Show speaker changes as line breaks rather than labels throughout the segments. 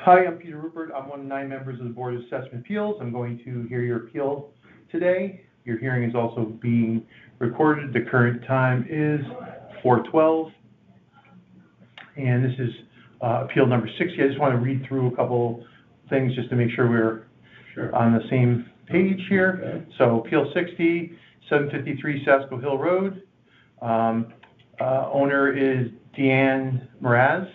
Hi, I'm Peter Rupert. I'm one of 9 members of the Board of Assessment Appeals. I'm going to hear your appeal today. Your hearing is also being recorded. The current time is 4:12, and this is appeal number 60. I just want to read through a couple things just to make sure we're on the same page here. Okay. So appeal 60, 753 Sasko Hill Road. Owner is Deanne Mraz.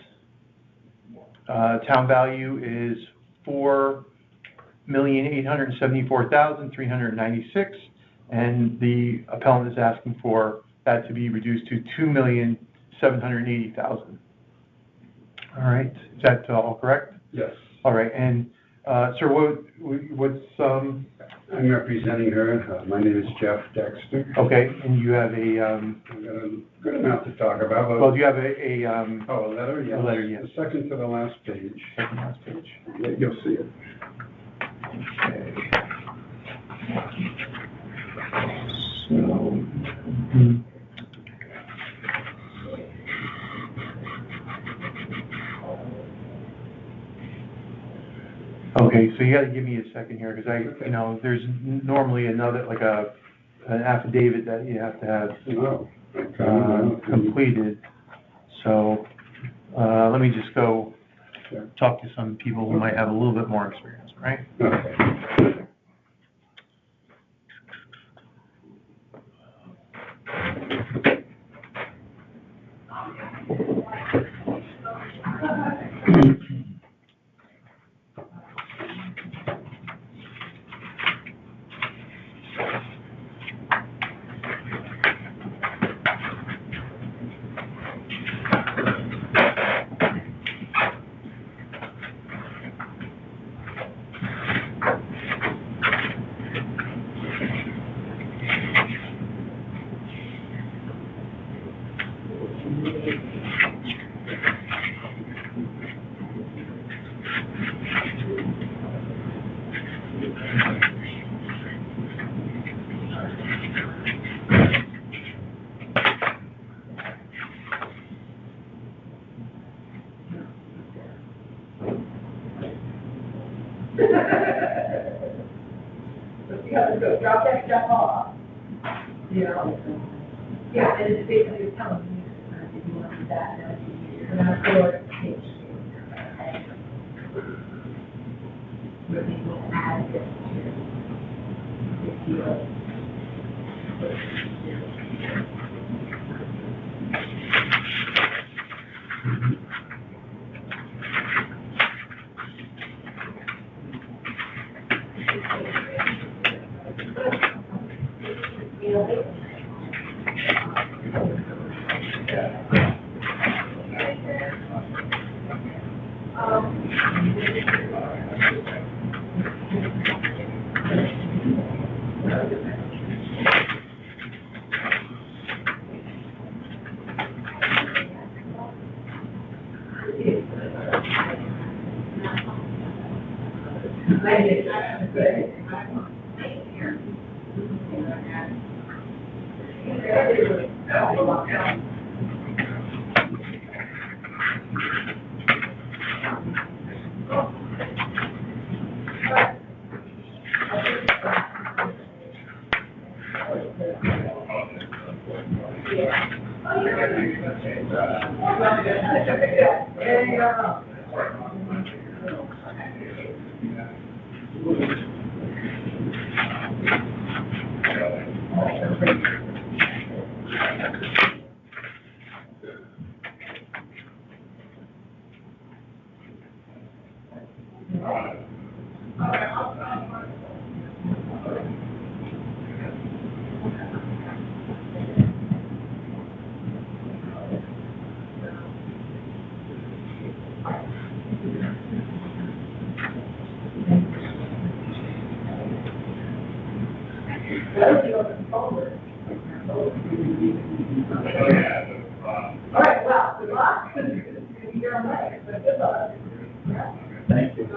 Town value is $4,874,396, and the appellant is asking for that to be reduced to $2,780,000. All right, is that all correct?
Yes.
All right, and sir, what's
I'm representing her. My name is Jeff Dexter.
Okay, and you have
I've got a good amount to talk about.
well, do you have a
letter? Yes.
A letter, yes.
The second to the last page.
Second last page.
Yeah, you'll see it.
Okay. Okay, so you got to give me a second here because there's normally another an affidavit that you have to have completed. So let me just go talk to some people who might have a little bit more experience, right?
Okay.
Drop that stuff off. Yeah, and it's basically telling me if you want to do that, and I'll go to page. We're going to add this to All right, well, good luck. You're all right, but good luck.
Thank you.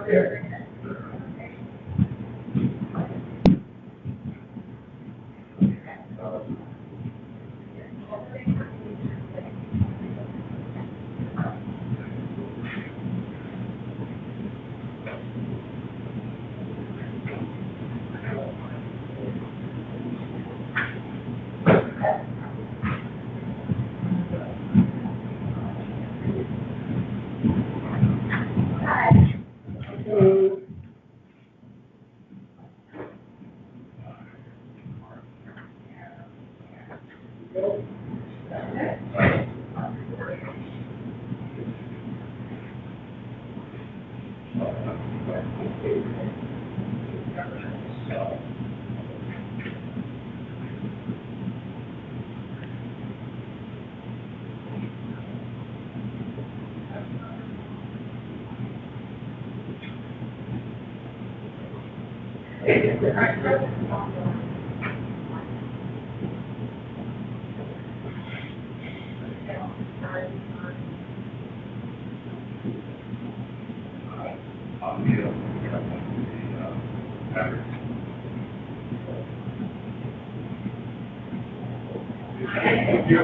You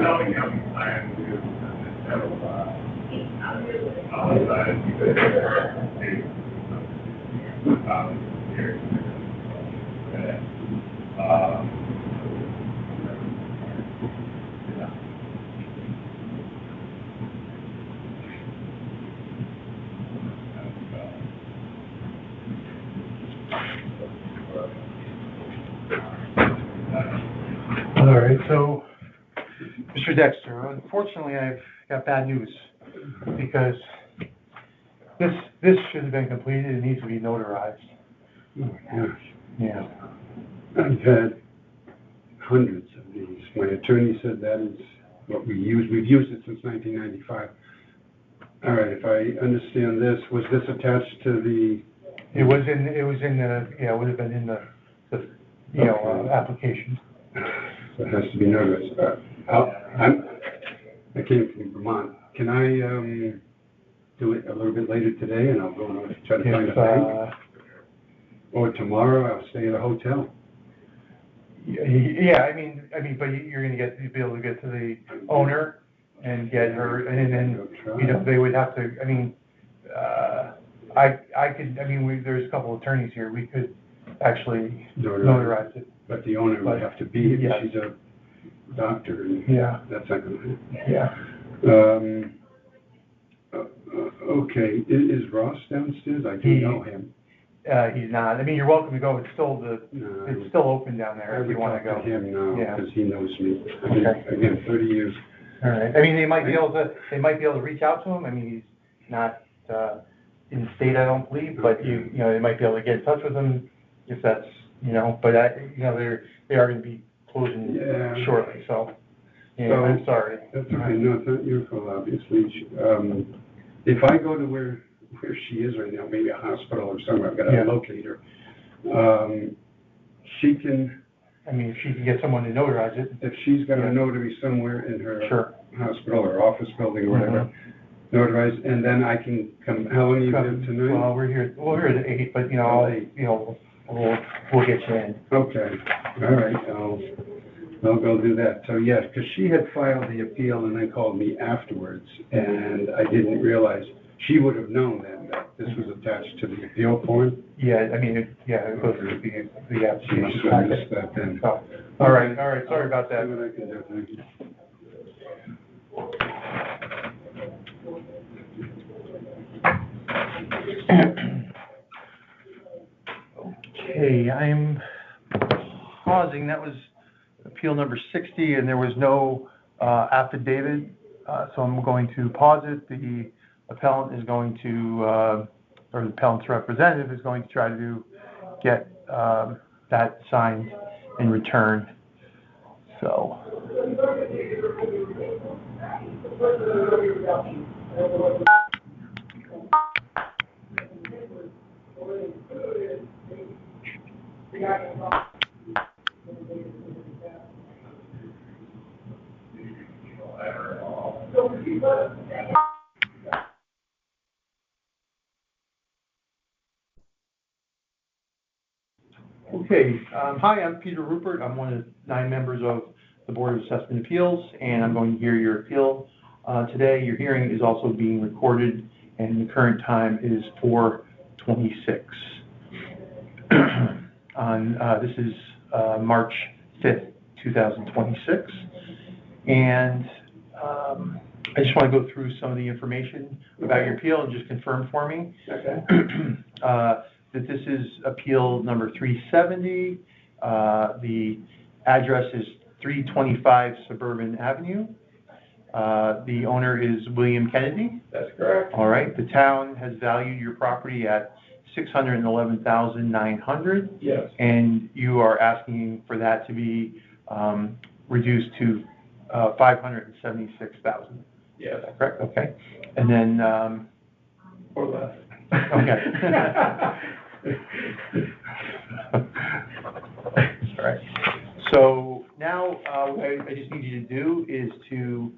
know, young man,
All right, so, Mr. Dexter, unfortunately, I've got bad news, because this should have been completed, it needs to be notarized.
Oh, gosh.
Yeah.
I've had hundreds of these. My attorney said that is what we use. We've used it since 1995. All right, if I understand this, was this attached to the?
It was in the, it would have been in the application.
So it has to be notarized. I came from Vermont. Can I do it a little bit later today, and I'll go and try to find a bank? Or tomorrow, I'll stay at a hotel.
Yeah, I mean, but you're gonna be able to get to the owner and get her, and then, they would have to, there's a couple of attorneys here, we could actually notarize it.
But the owner would have to be,
Yeah.
she's a doctor, and
Yeah.
that's not gonna happen.
Yeah.
Okay, is Ross downstairs? I do know him.
He's not, you're welcome to go, it's still it's still open down there if you wanna go.
I would talk to him now,
Yeah.
because he knows me.
Okay.
Again, 30 years.
All right, they might be able to reach out to him, he's not, in the state, I don't believe, but they might be able to get in touch with him if that's, but they are gonna be closing shortly, so, I'm sorry.
That's okay, no, it's not your fault, obviously. If I go to where she is right now, maybe a hospital or somewhere, I've got to locate her. She can.
If she can get someone to notarize it.
If she's got a notary somewhere in her hospital or office building or whatever, notarize, and then I can come. How long are you there tonight?
Well, we're here at 8, but we'll get you in.
Okay, all right, I'll go do that. So yes, because she had filed the appeal and then called me afterwards, and I didn't realize. She would have known then that this was attached to the appeal form.
Yeah, it goes through the
She
application
must have
packet.
missed that then.
So, all right, sorry about that.
See what I can do, thank you.
Okay, I'm pausing, that was appeal number 60, and there was no affidavit, so I'm going to pause it. The appellant is going to, or the appellant's representative is going to try to get that signed in return. So. Okay, hi, I'm Peter Rupert. I'm one of the 9 members of the Board of Assessment Appeals, and I'm going to hear your appeal today. Your hearing is also being recorded, and the current time is 4:26. This is March 5th, 2026. And I just want to go through some of the information about your appeal and just confirm for me
Okay.
that this is appeal number 370. The address is 325 Suburban Avenue. The owner is William Kennedy.
That's correct.
All right. The town has valued your property at $611,900,
Yes.
and you are asking for that to be reduced to $576,000.
Yes.
Is that correct? Okay. And then,
Or less.
okay. All right. So now, what I just need you to do is to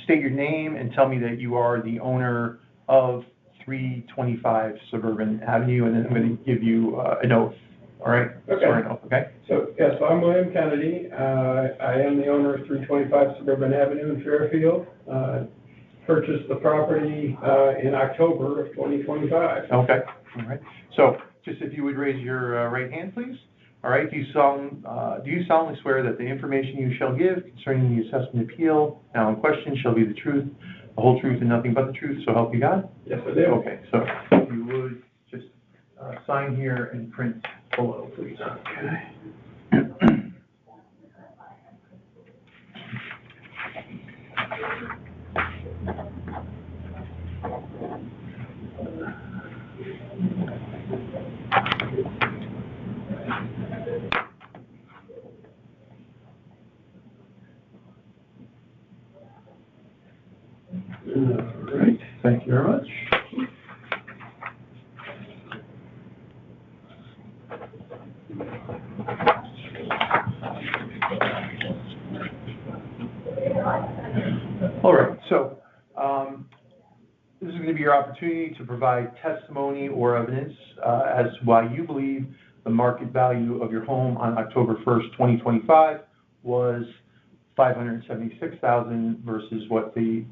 state your name and tell me that you are the owner of 325 Suburban Avenue, and then I'm going to give you an oath. All right?
Okay.
Swear an oath, okay?
So, yes, I'm William Kennedy. I am the owner of 325 Suburban Avenue in Fairfield. Purchased the property in October of 2025.
Okay. All right. So just if you would raise your right hand, please. All right. Do you solemnly swear that the information you shall give concerning the assessment appeal now in question shall be the truth, the whole truth, and nothing but the truth, so help you God?
Yes, I do.
Okay. So if you would just sign here and print below, please. Okay. All right. Thank you very much. All right, so this is going to be your opportunity to provide testimony or evidence as to why you believe the market value of your home on October 1st, 2025 was $576,000 versus what the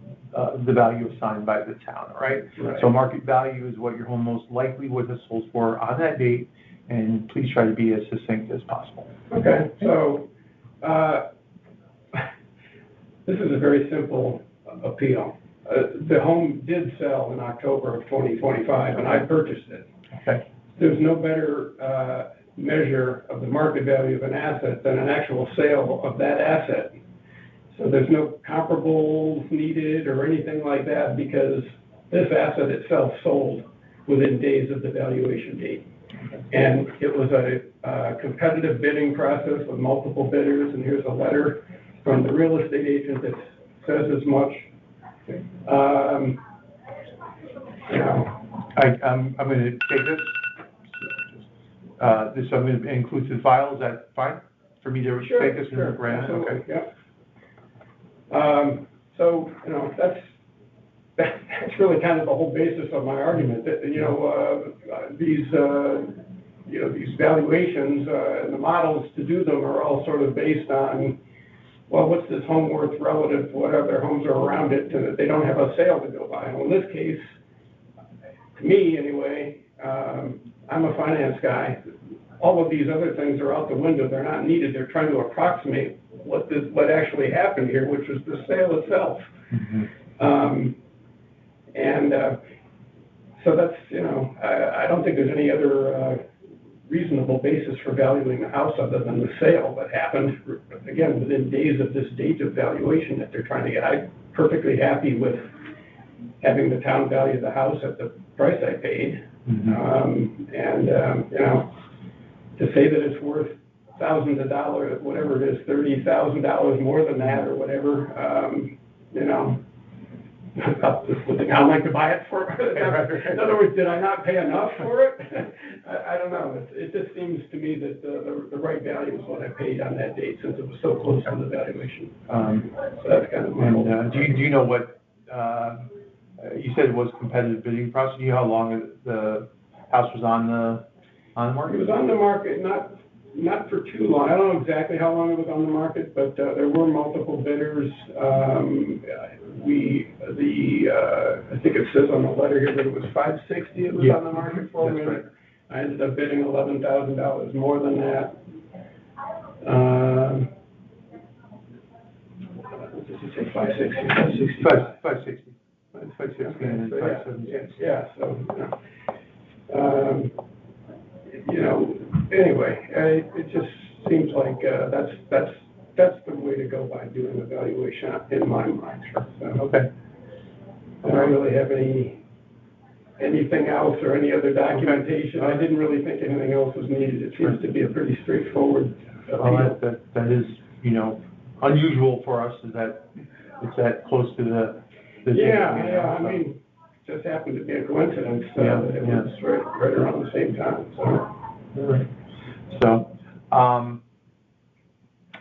value assigned by the town, all right?
Right.
So market value is what your home most likely would have sold for on that date, and please try to be as succinct as possible.
Okay, so this is a very simple appeal. The home did sell in October of 2025, and I purchased it.
Okay.
There's no better measure of the market value of an asset than an actual sale of that asset. So there's no comparables needed or anything like that because this asset itself sold within days of the valuation date. And it was a competitive bidding process with multiple bidders, and here's a letter from the real estate agent that says as much. You know,
I'm going to take this. This I'm going to include to the file. Is that fine for me to
Sure,
take this and
sure,
look right at it?
absolutely,
Okay.
yeah. So, you know, that's really kind of the whole basis of my argument, that, you know, these valuations, and the models to do them are all sort of based on, well, what's this home worth relative to what other homes are around it, and that they don't have a sale to go by. Well, in this case, to me anyway, I'm a finance guy. All of these other things are out the window. They're not needed. They're trying to approximate what actually happened here, which was the sale itself.
Mm-hmm.
So that's, you know, I don't think there's any other reasonable basis for valuing the house other than the sale that happened, again, within days of this date of valuation that they're trying to get. I'm perfectly happy with having the town value the house at the price I paid.
Mm-hmm.
You know, to say that it's worth thousands of dollars, whatever it is, $30,000 more than that or whatever, you know, would the town like to buy it for? In other words, did I not pay enough for it? I don't know. It just seems to me that the right value is what I paid on that date since it was so close to the valuation. So that's kind of my whole.
Do you know what, you said it was competitive bidding process. Do you know how long the house was on the market?
It was on the market, not for too long. I don't know exactly how long it was on the market, but there were multiple bidders. I think it says on the letter here that it was $560 it was on the market for.
That's right.
I ended up bidding $11,000 more than that. say 560, 560.
560. 560 and then 576.
Yeah, so, you know, anyway, it just seems like, that's the way to go by doing a valuation in my mind. So,
Okay.
I don't really have anything else or any other documentation. I didn't really think anything else was needed. It seems to be a pretty straightforward
Well,
appeal.
that is, you know, unusual for us, is that it's that close to the date,
Yeah,
you know,
yeah, I
so.
mean, just happened to be a coincidence,
Yeah,
that it
yeah.
was right around the same time, so.
All right. So,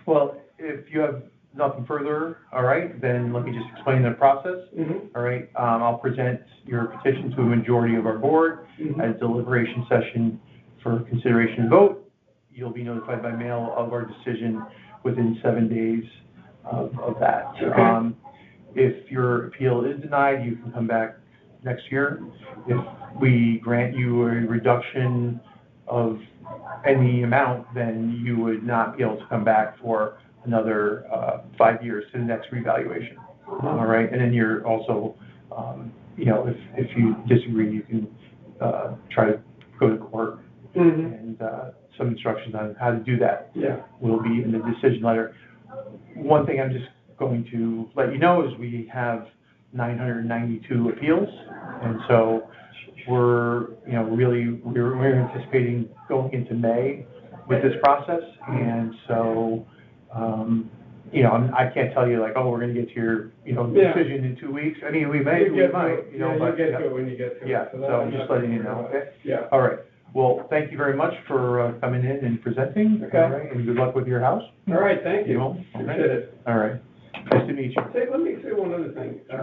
well, if you have nothing further, all right, then let me just explain the process.
Mhm.
All right, I'll present your petition to a majority of our board
Mhm.
at a deliberation session for consideration and vote. You'll be notified by mail of our decision within 7 days of that.
Okay.
If your appeal is denied, you can come back next year. If we grant you a reduction of any amount, then you would not be able to come back for another 5 years to the next revaluation. All right, and then you're also, you know, if you disagree, you can try to go to court.
Mhm.
And some instructions on how to do that
Yeah.
will be in the decision letter. One thing I'm just going to let you know is we have 992 appeals, and so we're, you know, we're anticipating going into May with this process, and so, you know, I can't tell you like, oh, we're gonna get to your, you know,
Yeah.
decision in 2 weeks. I mean, we might, you know, but.
You get to it when you get to it.
Yeah, so I'm just letting you know, okay?
Yeah.
All right. Well, thank you very much for coming in and presenting.
Okay.
All right, and good luck with your house.
All right, thank you.
Okay.
Appreciate it.
All right. Nice to meet you.
Say, let me say one other thing. I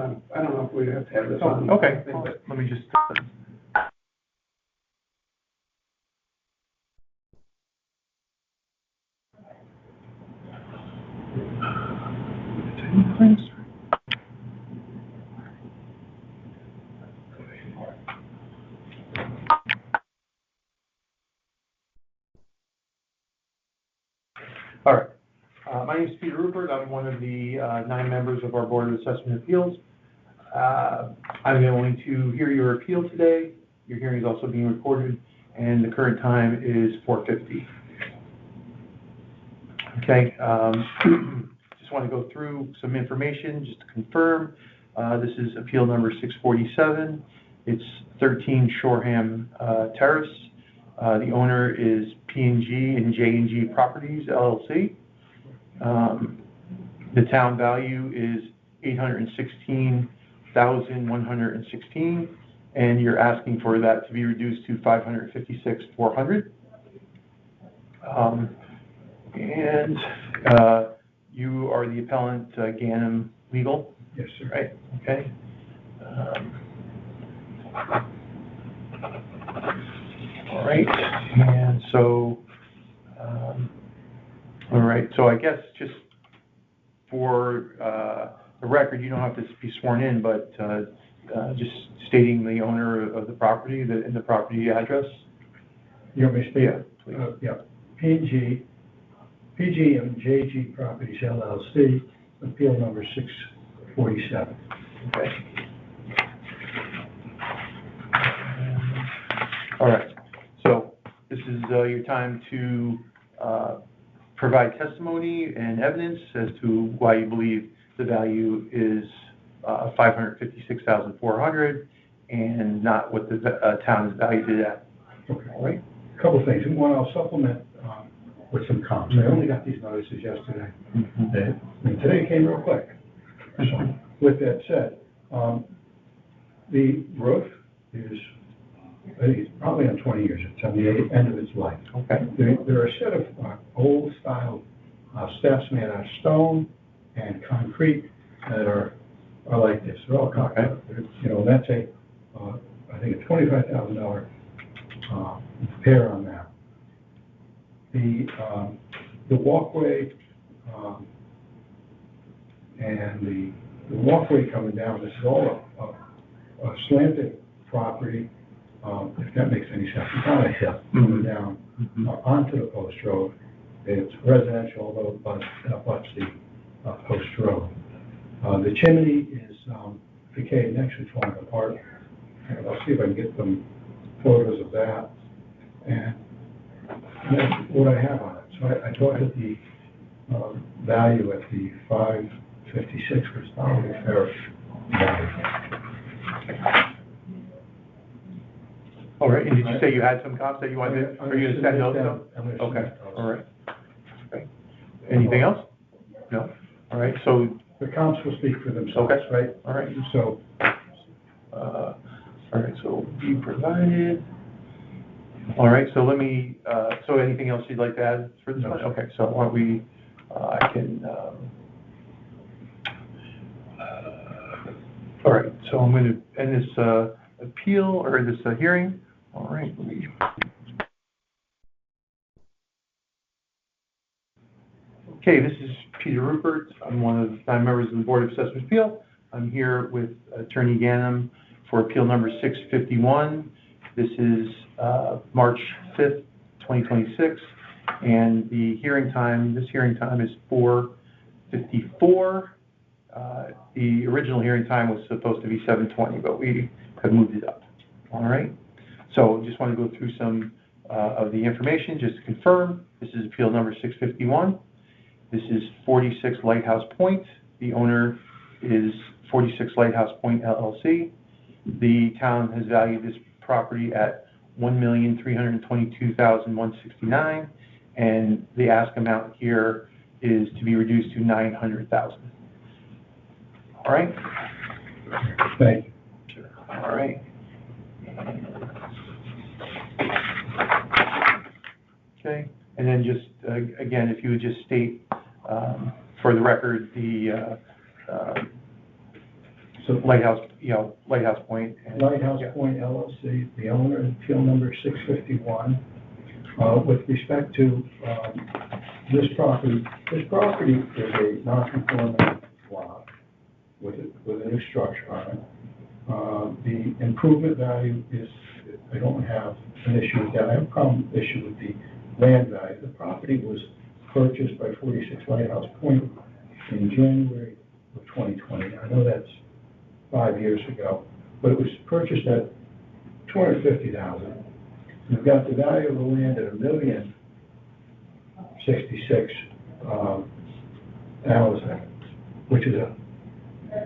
don't know if we have to have this on.
Okay,
But
let me just. All right. My name is Peter Rupert. I'm one of the 9 members of our Board of Assessment Appeals. I'm going to hear your appeal today. Your hearing is also being recorded, and the current time is 4:50. Okay. Just want to go through some information just to confirm. This is appeal number 647. It's 13 Shoreham Terrace. The owner is P&G and J&G Properties, LLC. The town value is $816,116, and you're asking for that to be reduced to $556,400. And you are the appellant, Ganem Legal?
Yes, sir.
Right, okay. All right, and so, all right, so I guess just for the record, you don't have to be sworn in, but just stating the owner of the property and the property address?
You want me to speak?
Yeah, please.
Yeah, PG and JG Properties LLC, appeal number 647.
Okay. All right, so this is your time to provide testimony and evidence as to why you believe the value is $556,400 and not what the town is valued at.
Okay.
All right?
A couple of things. One, I'll supplement with some comments. I only got these notices yesterday. And today came real quick. So, with that said, the roof is, I think it's probably on 20 years. It's on the end of its life.
Okay.
There are a set of old style steps made out of stone and concrete that are like this. They're all cocked up. You know, that's I think a $25,000 repair on that. The walkway and the walkway coming down, this is all a slanted property, if that makes any sense. It's not a hill coming down onto the post road. It's residential, although it butts the post road. The chimney is decayed and actually falling apart. And I'll see if I can get some photos of that. And that's what I have on it. So I thought that the value at the 556 was probably fair value.
All right, and did you say you had some comps that you wanted, for you to send those? Okay, all right. Okay. Anything else? No? All right, so,
The comps will speak for themselves,
Okay.
right?
all right,
So,
all right, so be provided. All right, so let me, so anything else you'd like to add for this
No,
one?
sir.
Okay, so why don't we, I can, all right, so I'm going to end this appeal, or this hearing. All right, let me. Okay, this is Peter Rupert. I'm one of the 9 members of the Board of Assessment Appeal. I'm here with Attorney Ganem for appeal number 651. This is March 5th, 2026, and the hearing time, this hearing time is 4:54. The original hearing time was supposed to be 7:20, but we have moved it up. All right? So just want to go through some of the information, just to confirm. This is appeal number 651. This is 46 Lighthouse Point. The owner is 46 Lighthouse Point LLC. The town has valued this property at $1,322,169, and the ask amount here is to be reduced to $900,000. All right?
thank you.
Sure. All right. Okay, and then just, again, if you would just state, for the record, the
So
Lighthouse, Lighthouse Point. and-
Lighthouse
yeah.
Point LLC, the owner, appeal number 651. With respect to this property is a non-conforming lot with a new structure on it. The improvement value is, I don't have an issue with that. I have a issue with the land value. The property was purchased by 46 Lighthouse Point in January of 2020. I know that's 5 years ago, but it was purchased at $250,000. We've got the value of the land at $1,066,000, which is a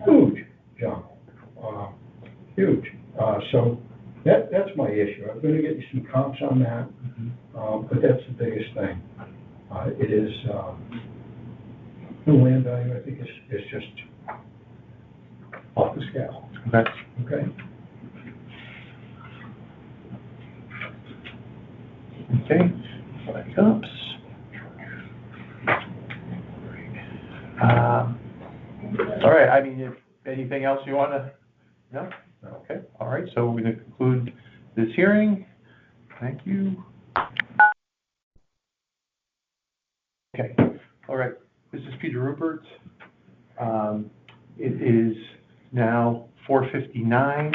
huge jump, huge. So that's my issue. I'm going to get you some comps on that, but that's the biggest thing. It is the land value. I think is just off the scale.
Okay.
Okay.
Okay, flag ups. All right, I mean, if anything else you want to, no? Okay, all right, so we're going to conclude this hearing. Thank you. Okay, all right, this is Peter Rupert. It is now 4:59,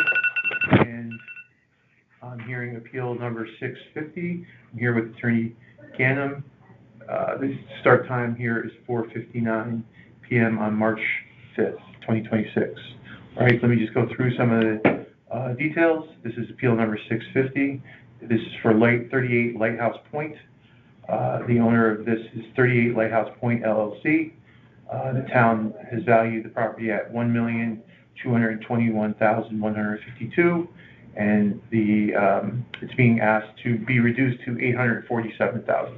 and I'm hearing appeal number 650. I'm here with Attorney Ganem. The start time here is 4:59 p.m. on March 5th, 2026. All right, let me just go through some of the details. This is appeal number 650. This is for 38 Lighthouse Point. The owner of this is 38 Lighthouse Point LLC. The town has valued the property at $1,221,152, and it's being asked to be reduced to $847,000.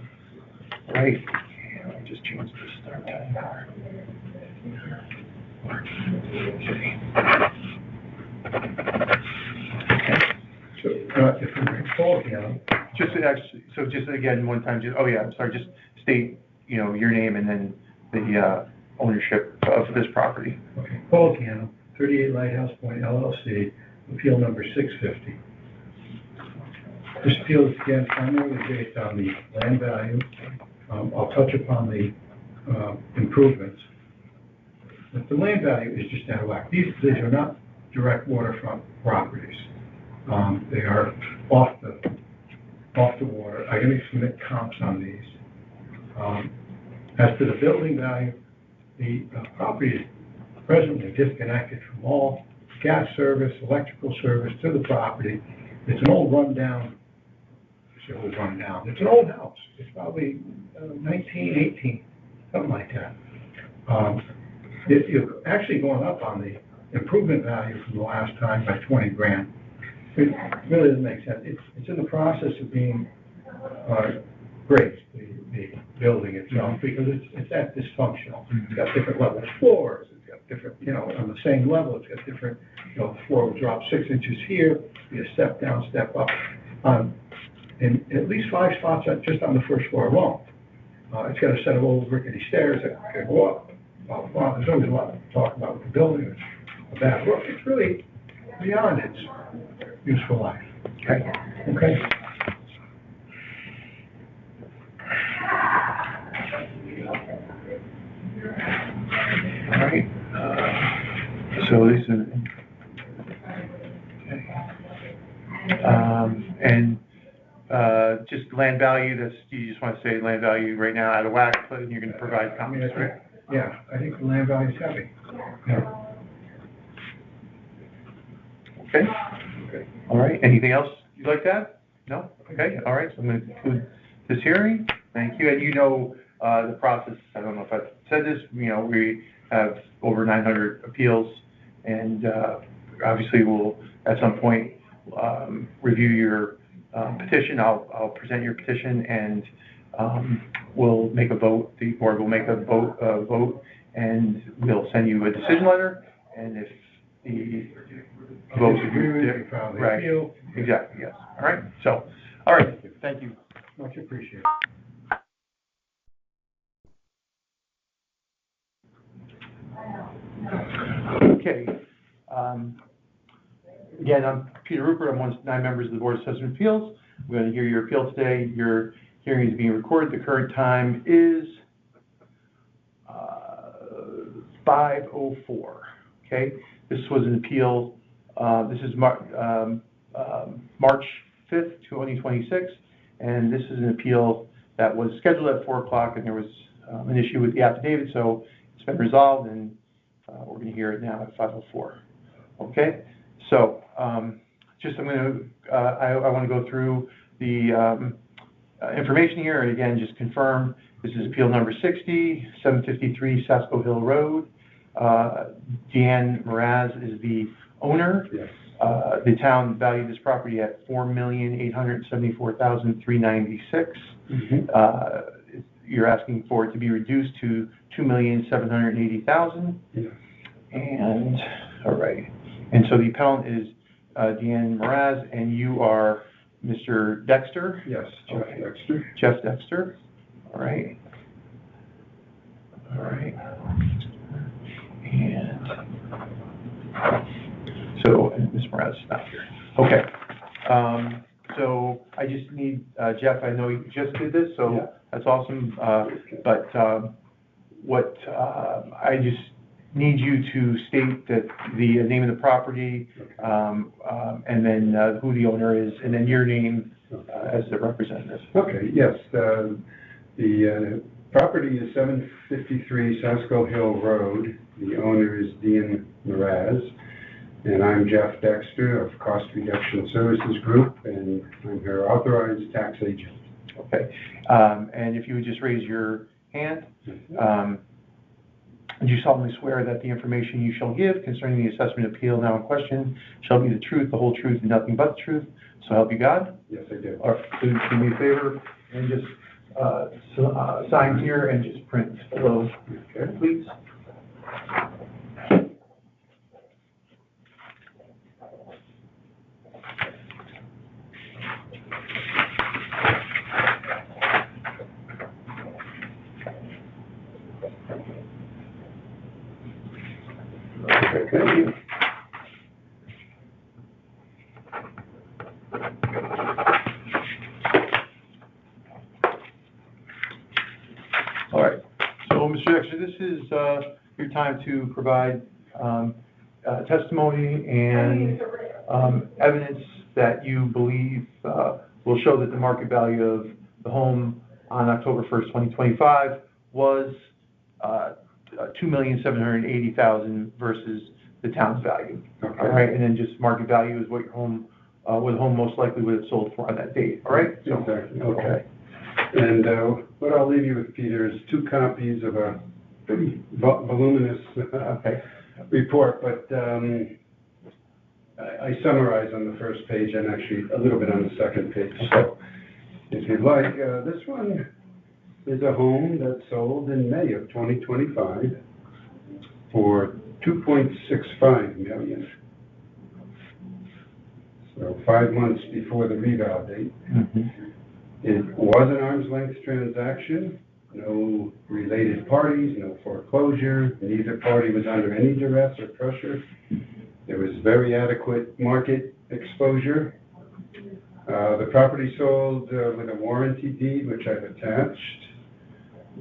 Right? Let me just change the start time here.
So if you recall,
Just again, one time, just state, your name and then the ownership of this property.
Okay, Paul Cannon, 38 Lighthouse Point LLC, appeal number 650. This appeal is again primarily based on the land value. I'll touch upon the improvements. But the land value is just out of whack. These are not direct waterfront properties. They are off the water. I'm going to submit comps on these. As to the building value, the property is presently disconnected from all gas service, electrical service to the property. It's an old rundown, it's an old house. It's probably 1918, something like that. You're actually going up on the improvement value from the last time by 20 grand. It really doesn't make sense. It's in the process of being grazed, the building itself, because it's that dysfunctional. It's got different level floors, it's got different, on the same level, it's got different, the floor will drop 6 inches here, be a step down, step up. And at least 5 spots just on the first floor alone. It's got a set of old rickety stairs that can go up. Well, there's always a lot to talk about with the building. It's a bad look. It's really beyond its useful life.
Okay.
Okay?
All right. So this is, okay. And just land value, you just want to say land value right now out of whack, but you're going to provide comments, right?
Yeah, I think the land value is heavy. Yeah.
Okay. All right. Anything else you'd like to add? No? Okay. All right. So I'm going to conclude this hearing. Thank you. And the process, I don't know if I've said this, we have over 900 appeals, and obviously we'll, at some point, review your petition. I'll present your petition, and we'll make a vote. The board will make a vote, and we'll send you a decision letter. And if the vote
you file the
right,
appeal.
exactly, yes. All right. So, all right. Thank you.
Much appreciated.
Okay. Again, I'm Peter Rupert. I'm one of 9 members of the Board of Assessment Appeals. We're going to hear your appeal today. Your hearing is being recorded. The current time is 5:04. Okay. This was an appeal. This is March 5th, 2026, and this is an appeal that was scheduled at 4 o'clock, and there was an issue with the affidavit, so it's been resolved, and we're going to hear it now at 5:04. Okay. So, I want to go through the information here, and again, just confirm this is appeal number 60, 753 Sasko Hill Road. Deanne Mraz is the owner.
Yes.
The town valued this property at $4,874,396.
Mm-hmm.
You're asking for it to be reduced to $2,780,000.
Yes.
And all right. And so the appellant is Deanne Mraz, and you are Mr. Dexter?
Yes, Jeff
Okay.
Dexter.
Jeff Dexter. All right. All right. And so, and Ms. Mraz is not here. Okay. So I just need, Jeff, I know you just did this, so
Yeah.
that's awesome. But I just need you to state that the name of the property, and then who the owner is, and then your name as the representative.
Okay, yes, the property is 753 Sasko Hill Road. The owner is Deanne Mraz, and I'm Jeff Dexter of Cost Reduction Services Group, and I'm her authorized tax agent.
Okay. And if you would just raise your hand. Do you solemnly swear that the information you shall give concerning the assessment appeal now in question shall be the truth, the whole truth, and nothing but the truth? So help you God?
Yes, I do.
Or please do me a favor and just sign here and just print below,
Okay.
please. Okay, thank you. All right. So, Mr. Dexter, this is your time to provide testimony and evidence that you believe will show that the market value of the home on October 1st, 2025 was $2,780,000 versus the town's value.
Okay.
All right, and then just market value is what your home, what the home most likely would have sold for on that date, all right? So-
Exactly, okay. And what I'll leave you with, Peter, is 2 copies of a pretty voluminous
Okay.
report, but I summarize on the first page and actually a little bit on the second page. So if you'd like, this one is a home that sold in May of 2025 for $2.65 million. So 5 months before the reval date.
Mhm.
It was an arm's length transaction, no related parties, no foreclosure, neither party was under any duress or pressure. There was very adequate market exposure. The property sold with a warranty deed, which I've attached.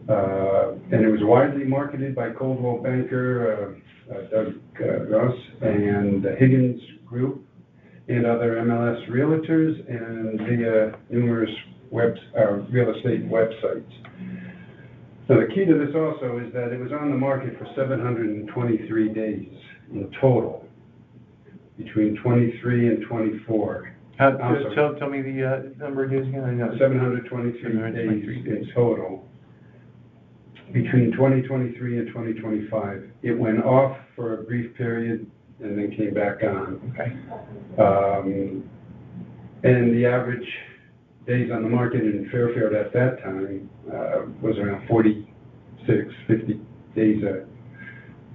And it was widely marketed by Coldwell Banker, Doug Ross, and the Higgins Group, and other MLS realtors, and via numerous real estate websites. So the key to this also is that it was on the market for 723 days in total, between 23 and 24.
Tell me the number it is again. I know.
723 days in total, between 2023 and 2025. It went off for a brief period and then came back on.
Okay.
And the average days on the market in Fairfield at that time was around 46, 50 days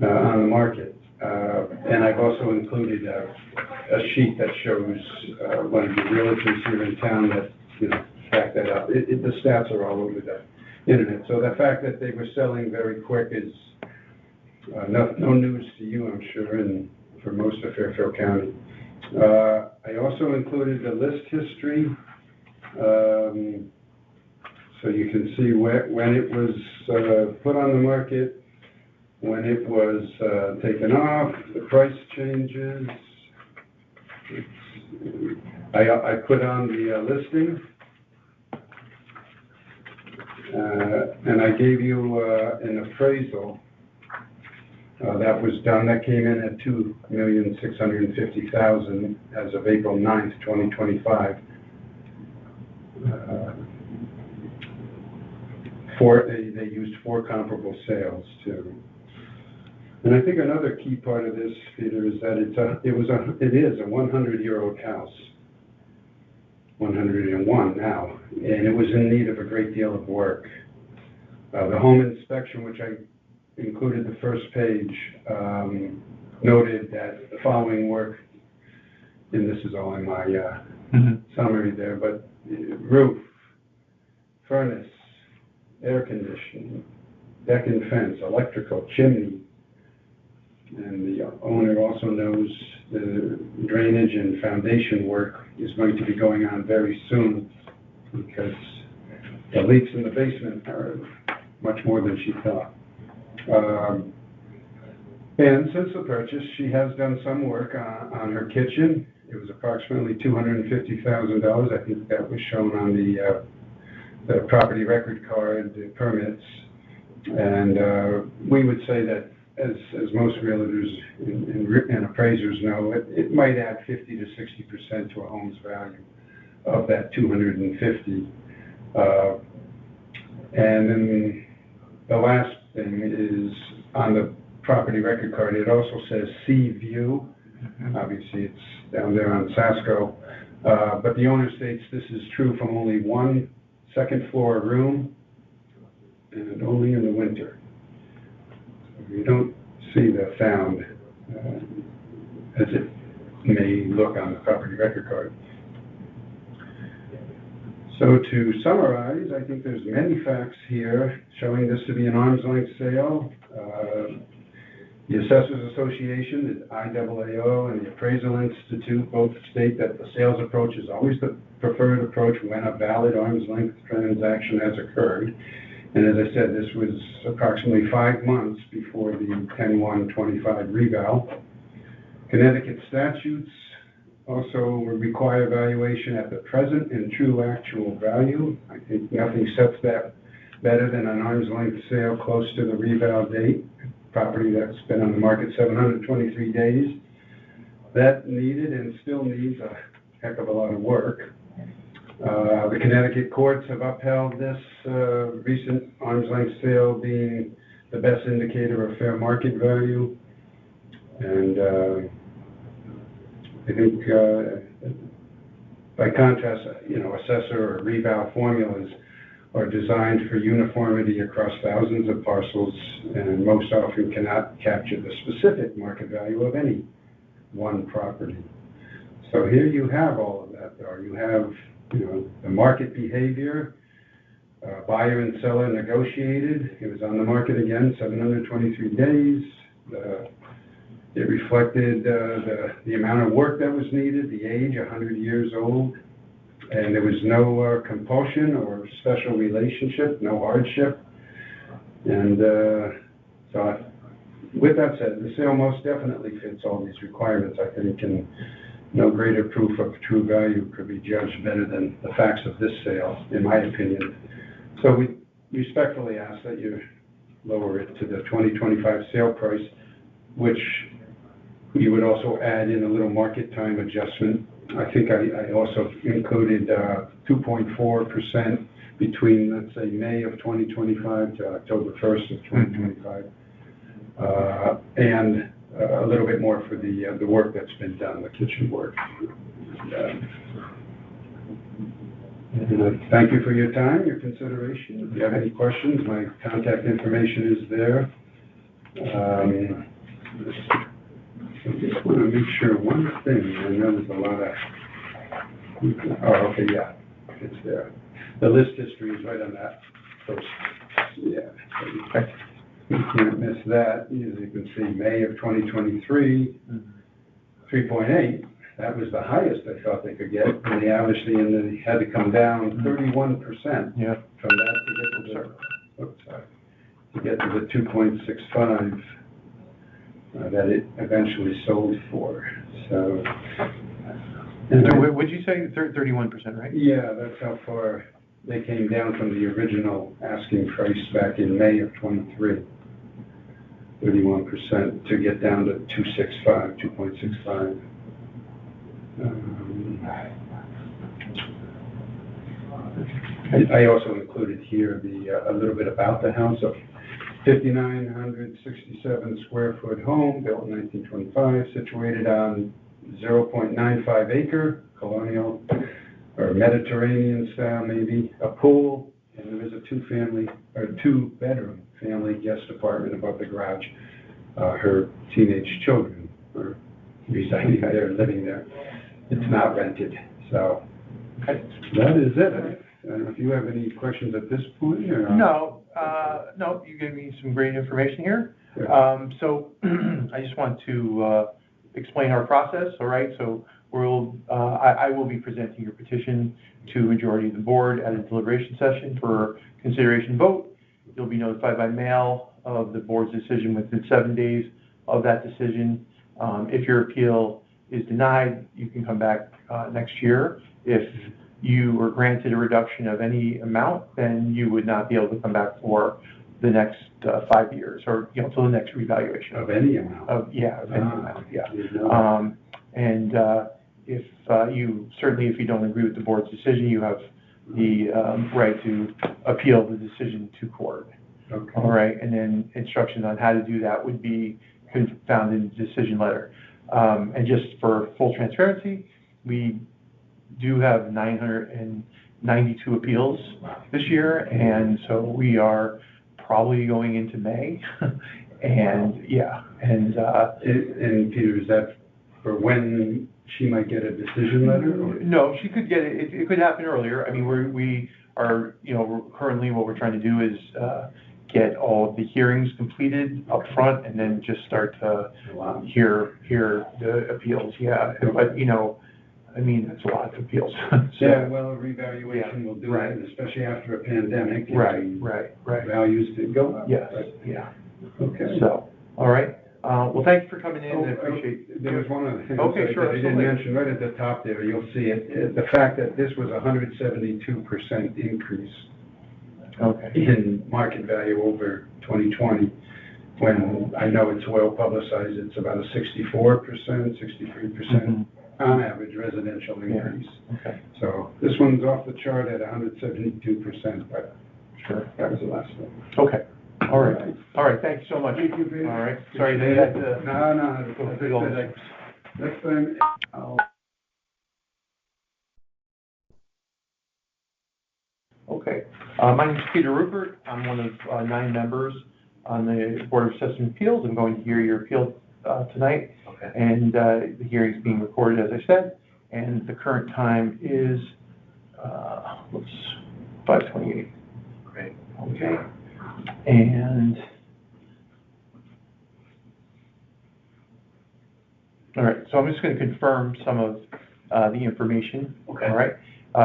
on the market. And I've also included a sheet that shows one of the realtors here in town that, back that up. The stats are all over the internet. So the fact that they were selling very quick is no news to you, I'm sure, and for most of Fairfield County. I also included the list history, so you can see when it was put on the market, when it was taken off, the price changes. I put on the listing, and I gave you an appraisal that was done. That came in at $2,650,000 as of April 9th, 2025. They used 4 comparable sales too. And I think another key part of this, Peter, is that it is a 100-year-old house, 101 now, and it was in need of a great deal of work. The home inspection, which I included the first page, noted that the following work, and this is all in my summary there, but roof, furnace, air conditioning, deck and fence, electrical, chimney, and the owner also knows the drainage and foundation work is going to be going on very soon because the leaks in the basement are much more than she thought. And since the purchase, she has done some work on her kitchen. It was approximately $250,000. I think that was shown on the property record card, the permits. And we would say that, as most realtors and appraisers know, it might add 50 to 60% to a home's value of that $250,000. And then the last thing is on the property record card, it also says Sea View. Obviously, it's down there on Sasco. But the owner states this is true from only one second-floor room and only in the winter. You don't see the sound as it may look on the property record card. So to summarize, I think there's many facts here showing this to be an arm's length sale. The Assessors Association, the IAAO, and the Appraisal Institute both state that the sales approach is always the preferred approach when a valid arm's length transaction has occurred. And as I said, this was approximately 5 months before the 10/1/25 reval. Connecticut statutes also require valuation at the present and true actual value. I think nothing sets that better than an arm's length sale close to the reval date. property that's been on the market 723 days. That needed and still needs a heck of a lot of work. The Connecticut courts have upheld this recent arm's length sale being the best indicator of fair market value. And I think, by contrast, assessor or reval formulas are designed for uniformity across thousands of parcels and most often cannot capture the specific market value of any one property. So here you have all of that, though. You have, the market behavior, buyer and seller negotiated. It was on the market again, 723 days. It reflected the amount of work that was needed, the age, 100 years old, and there was no compulsion or special relationship, no hardship. And so with that said, the sale most definitely fits all these requirements, I think, and no greater proof of true value could be judged better than the facts of this sale, in my opinion. So we respectfully ask that you lower it to the 2025 sale price, which you would also add in a little market time adjustment. I think I also included 2.4% between, let's say, May of 2025 to October 1st of 2025. And a little bit more for the work that's been done, the kitchen work. And thank you for your time, your consideration. If you have any questions, my contact information is there. I just want to make sure one thing. I know there's a lot of... okay, yeah, it's there. The list history is right on that first. Yeah, you can't miss that. As you can see, May of 2023, 3.8. That was the highest I thought they could get. And they obviously had to come down 31% from that to get to the 2.65 that it eventually sold for. So,
would you say 31%, right?
Yeah, that's how far they came down from the original asking price back in May of 23. 31% to get down to 2.65. I also included here a little bit about the house. So 5,967 square foot home, built in 1925, situated on 0.95 acre, colonial or Mediterranean style maybe, a pool, and there is a two bedroom family guest apartment above the garage. Her teenage children are residing there, living there. It's not rented, so that is it. I don't know if you have any questions at this point, or?
No, you gave me some great information here.
Yeah.
So I just want to explain our process, all right? So I will be presenting your petition to majority of the board at a deliberation session for consideration vote. You'll be notified by mail of the board's decision within 7 days of that decision. If your appeal is denied, you can come back next year. If you were granted a reduction of any amount, then you would not be able to come back for the next 5 years, or till the next revaluation.
Of any amount?
Of any amount, yeah. And if you don't agree with the board's decision, you have the right to appeal the decision to court.
Okay.
All right, and then instructions on how to do that would be found in the decision letter. And just for full transparency, we do have 992 appeals this year, and so we are probably going into May. And
Peter, is that for when she might get a decision letter? Or?
No, she could get it. It could happen earlier. I mean, we are currently what we're trying to do is get all of the hearings completed up front, and then just start to hear the appeals. Yeah, but I mean, that's a lot of appeals.
Yeah, well, a revaluation will do that, especially after a pandemic.
Right.
Values did go up.
Yes,
right?
yeah.
Okay.
So, all right. Well, thank you for coming in. I appreciate.
There was one other thing.
Okay, sure.
That you didn't mention right at the top there. You'll see it. The fact that this was 172% increase
Okay.
in market value over 2020. when I know it's well publicized, it's about a 64%, 63% on average residential increase.
Okay,
So this one's off the chart at 172%, but
sure.
that was the last one.
Okay, all right, thank you so much.
Thank you, Peter.
All right, sorry that you had to.
No,
go through all this.
next time, I'll
Okay, my name is Peter Rupert. I'm one of 9 members on the Board of Assessment Appeals. I'm going to hear your appeal tonight.
Okay.
And the hearing's being recorded, as I said, and the current time is, 5:28.
Great.
Okay, and, all right, so I'm just going to confirm some of the information.
Okay.
All right,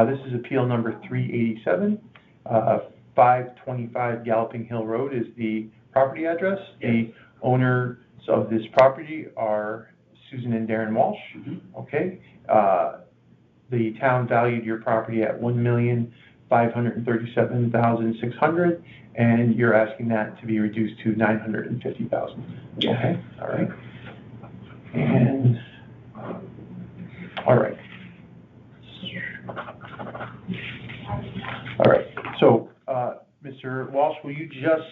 this is appeal number 387. 525 Galloping Hill Road is the property address.
Yes.
The owners of this property are Susan and Darren Walsh. Okay, the town valued your property at $1,537,600, and you're asking that to be reduced to $950,000.
Yeah.
Okay, all right. And, all right. All right, so, Mr. Walsh, will you just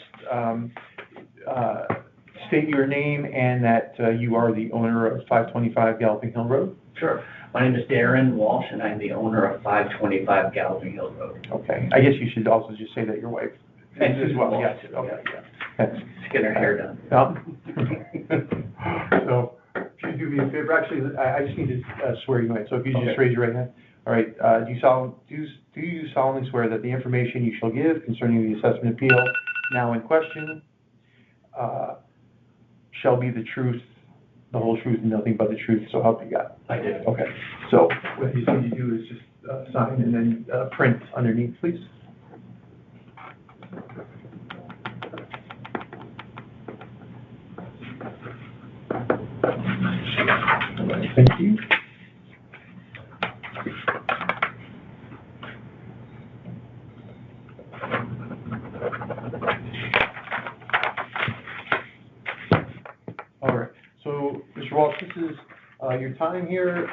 state your name and that you are the owner of 525 Galloping Hill Road?
Sure. My name is Darren Walsh, and I'm the owner of 525 Galloping Hill Road.
Okay, I guess you should also just say that your wife
And
is as well,
Susan
yes,
Walsh,
okay, yeah. Thanks.
She's getting her hair done.
So, could you do me a favor, actually, I just need to swear you in, so if you just
Okay.
raise your right hand. All right, do you solemnly swear that the information you shall give concerning the assessment appeal now in question shall be the truth, the whole truth, and nothing but the truth, so help you God?
I do.
Okay, so what you need to do is just sign and then print underneath, please. Thank you. All right, so Mr. Walsh, this is your time here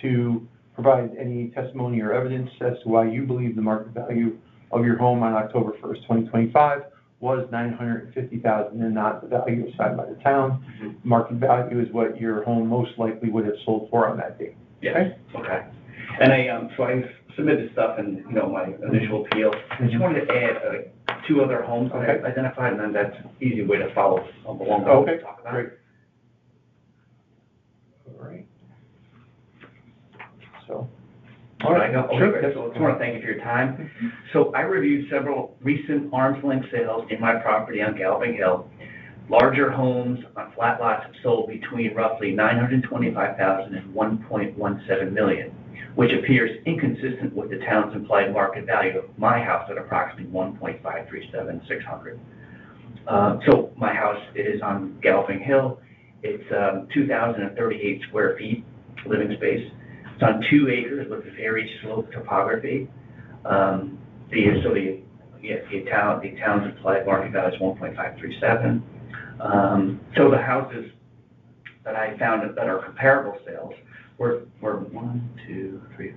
to provide any testimony or evidence as to why you believe the market value of your home on October 1st, 2025 was $950,000 and not the value assigned by the town. Market value is what your home most likely would have sold for on that date.
Yes. Okay. And so I submitted stuff in, my initial appeal. I just wanted to add 2 other homes that
Okay.
I identified, and then that's an easy way to follow along.
Okay,
Talk about.
great. All right. So, all right,
Sure.
sure.
Okay, so I just want to thank you for your time. So I reviewed several recent arm's length sales in my property on Galloping Hill. Larger homes on flat lots have sold between roughly $925,000 and $1.17 million, which appears inconsistent with the town's implied market value of my house at approximately $1.537,600. So my house is on Galloping Hill. It's 2,038 square feet living space. It's on 2 acres with very sloped topography. The town's implied market value is 1.537. So the houses that I found that are comparable sales were 5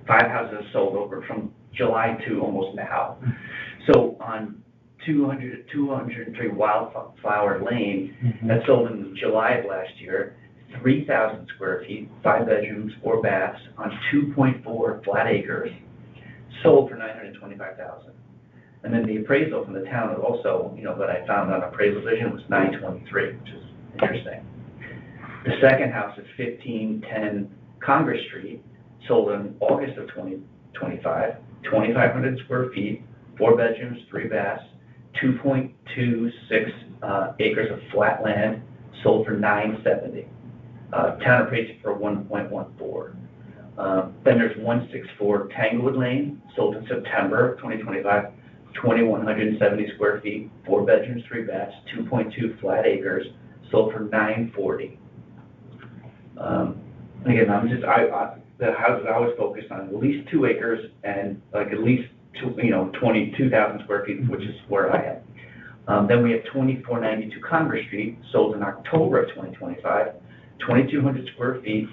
houses sold over from July to almost now. So on 203 Wildflower Lane, that sold in July of last year, 3,000 square feet, 5 bedrooms, 4 baths, on 2.4 flat acres, sold for $925,000. And then the appraisal from the town is also, that I found on appraisal vision was $923, which is interesting. The second house is 1510 Congress Street, sold in August of 2025, 2,500 square feet, 4 bedrooms, 3 baths, 2.26 acres of flat land, sold for $970. Town appraised it for $1.14. Then there's 164 Tanglewood Lane, sold in September of 2025, 2,170 square feet, 4 bedrooms, 3 baths, 2.2 flat acres, sold for $940. Again, the houses I was focused on at least 2 acres and like at least 22,000 square feet, which is where I am. Then we have 2492 Congress Street, sold in October of 2025, 2,200 square feet,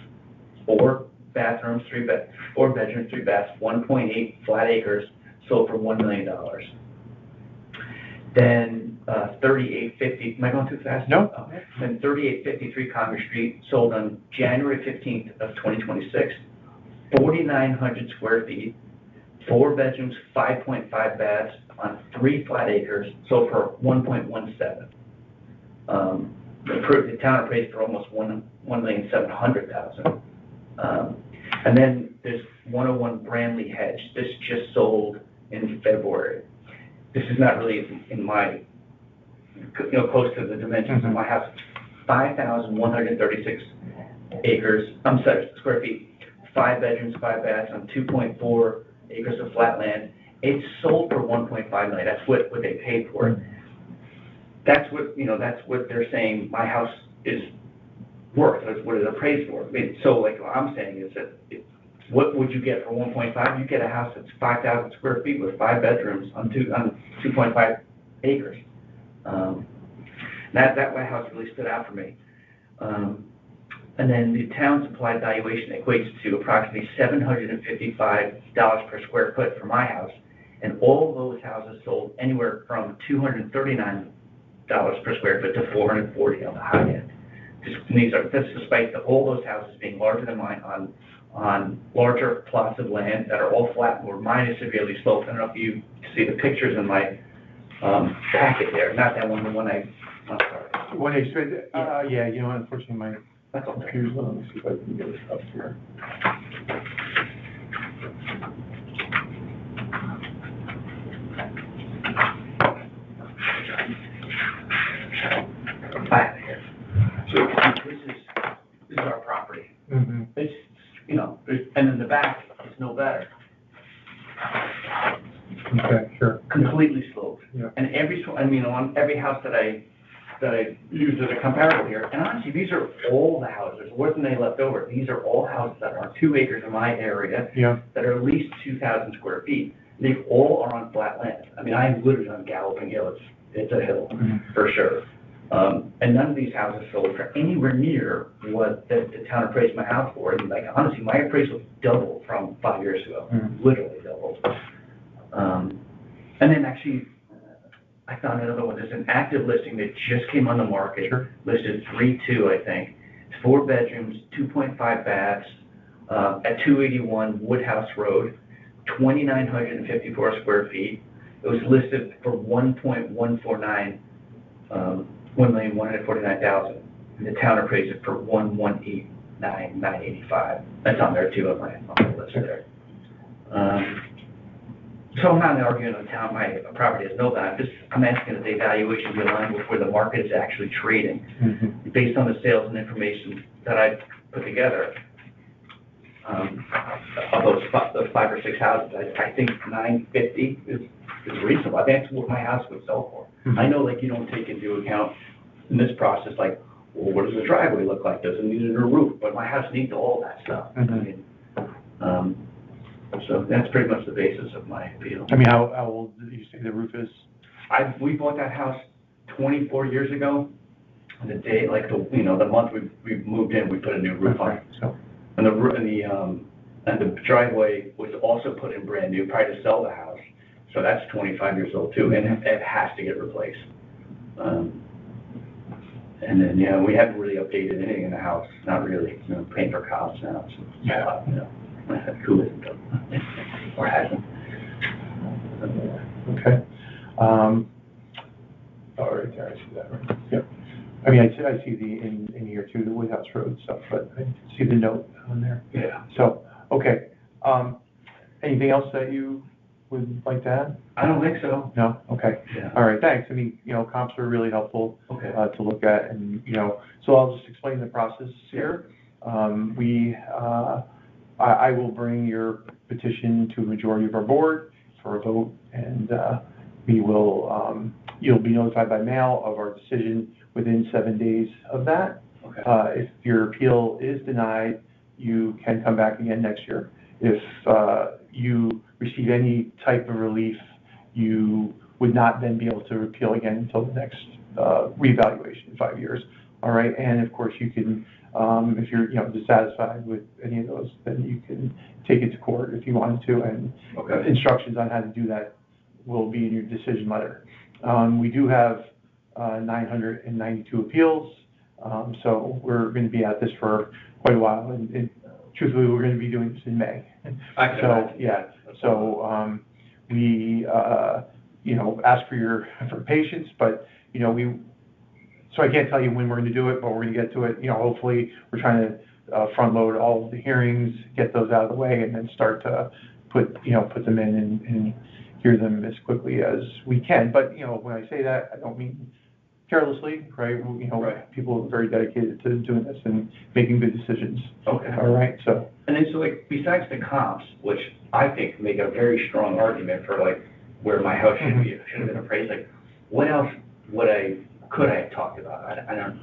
4 bathrooms, 4 bedrooms, 3 baths, 1.8 flat acres, sold for $1 million. Then 3850, am I going too fast?
No.
Okay. Then 3853 Congress Street, sold on January 15th of 2026, 4,900 square feet, 4 bedrooms, 5.5 baths on 3 flat acres, sold for $1.17. The town appraised for almost $1,700,000. And then there's 101 Brantley Hedge. This just sold in February. This is not really in my, close to the dimensions of my house. 5,136 square feet, 5 bedrooms, 5 baths on 2.4 acres of flat land. It's sold for $1.5 million. That's what they paid for it. That's what they're saying my house is worth. That's what it appraised for. I mean, so like what I'm saying is that what would you get for 1.5? You get a house that's 5,000 square feet with 5 bedrooms on 2.5 acres. That my house really stood out for me. And then the town's implied valuation equates to approximately $755 per square foot for my house, and all those houses sold anywhere from $239 per square foot to $440 on the high end. That's despite all those houses being larger than mine on larger plots of land that are all flat, where mine is severely sloped. I don't know if you see the pictures in my packet there. Not that one, the one I'm sorry.
When I said, yeah, unfortunately, my
That's okay.
computer's, let me see if I can get it up here.
So this is our property.
Mm-hmm.
It's, and in the back, it's no better.
Okay, sure.
Completely sloped.
Yeah.
And on every house that I use as a comparable here, and honestly, these are all the houses. There wasn't any left over. These are all houses that are on 2 acres in my area.
Yeah.
That are at least 2,000 square feet. They all are on flat land. I mean, I'm literally on Galloping Hill. It's a hill, for sure. And none of these houses sold for anywhere near what the town appraised my house for. And like, honestly, my appraisal doubled from 5 years ago, literally doubled. And then actually, I found another one. There's an active listing that just came on the market, listed 3.2, I think. It's 4 bedrooms, 2.5 baths, at 281 Woodhouse Road, 2,954 square feet. It was listed for $1.149, $1,149,000. And the town appraised it for $1,189,985. That's on there too, on the list there. So I'm not arguing on town, my property has no value. I'm asking that the evaluation be aligned with where the market is actually trading.
Mm-hmm.
Based on the sales and information that I put together, of those 5 or 6 houses, I think $950 is reasonable. I think that's what my house would sell for.
Mm-hmm.
I know, like, you don't take into account in this process, like, well, what does the driveway look like? Does it need a roof? But my house needs all that stuff.
Mm-hmm.
I mean, so that's pretty much the basis of my appeal.
I mean, how old did you say the roof is?
We bought that house 24 years ago. The day, like the month we moved in, we put a new roof on.
Okay, so.
And the driveway was also put in brand new prior to sell the house. So that's 25 years old too, and it has to get replaced. And then, we haven't really updated anything in the house, not really, paint for cops now. So, who isn't though? Or hasn't.
Okay. All right, there, I see that, right? Yep. I mean, I see in here too, the Woodhouse Road stuff, but I see the note on there.
Yeah.
So, okay. Anything else that you would like to add?
I don't think so.
No? Okay.
Yeah.
All right, thanks. I mean, comps are really helpful
Okay.
to look at, and, so I'll just explain the process here. I will bring your petition to a majority of our board for a vote, and we will, you'll be notified by mail of our decision within 7 days of that.
Okay.
If your appeal is denied, you can come back again next year. If you receive any type of relief, you would not then be able to appeal again until the next reevaluation in 5 years. All right, and of course you can, if you're dissatisfied with any of those, then you can take it to court if you wanted to, and instructions on how to do that will be in your decision letter. We do have 992 appeals, so we're going to be at this for quite a while, and truthfully, we're going to be doing this in May. We ask for patience, but so I can't tell you when we're going to do it, but we're going to get to it. Hopefully, we're trying to front load all of the hearings, get those out of the way, and then start to put them in and hear them as quickly as we can. But when I say that, I don't mean carelessly, right? Right. People are very dedicated to doing this and making good decisions.
Okay.
All right. So.
And then besides the comps, which I think make a very strong argument for where my house should have been appraised, what else could I have talked about? I don't.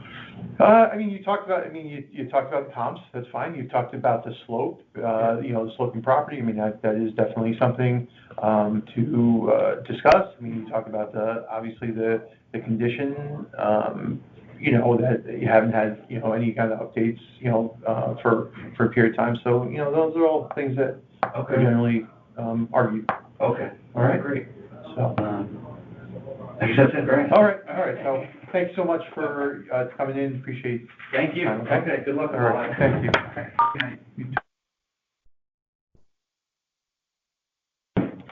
You talked about. You talked about the comps. That's fine. You talked about the slope. The sloping property. That is definitely something to discuss. You talk about obviously the condition. That you haven't had any kind of updates for a period of time. So those are all things that are generally argued.
Okay.
All right.
Great.
So.
I guess that's it, great.
All right. So thanks so much for coming in. Appreciate.
Thank you. Okay. Good luck.
All right. Thank you.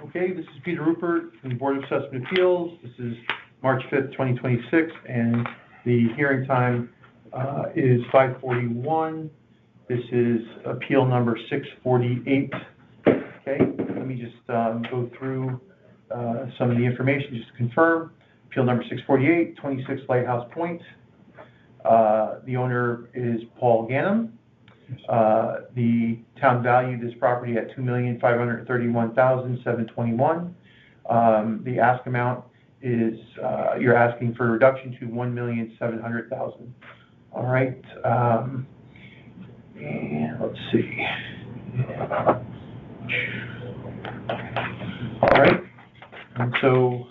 Okay. This is Peter Rupert from the Board of Assessment Appeals. This is March 5th, 2026, and the hearing time is 5:41. This is appeal number 648. Okay. Let me just go through some of the information just to confirm. Appeal number 648, 26 Lighthouse Point. The owner is Paul Ganem. The town valued this property at $2,531,721. The ask amount is you're asking for a reduction to $1,700,000. All right. And let's see. All right. And so,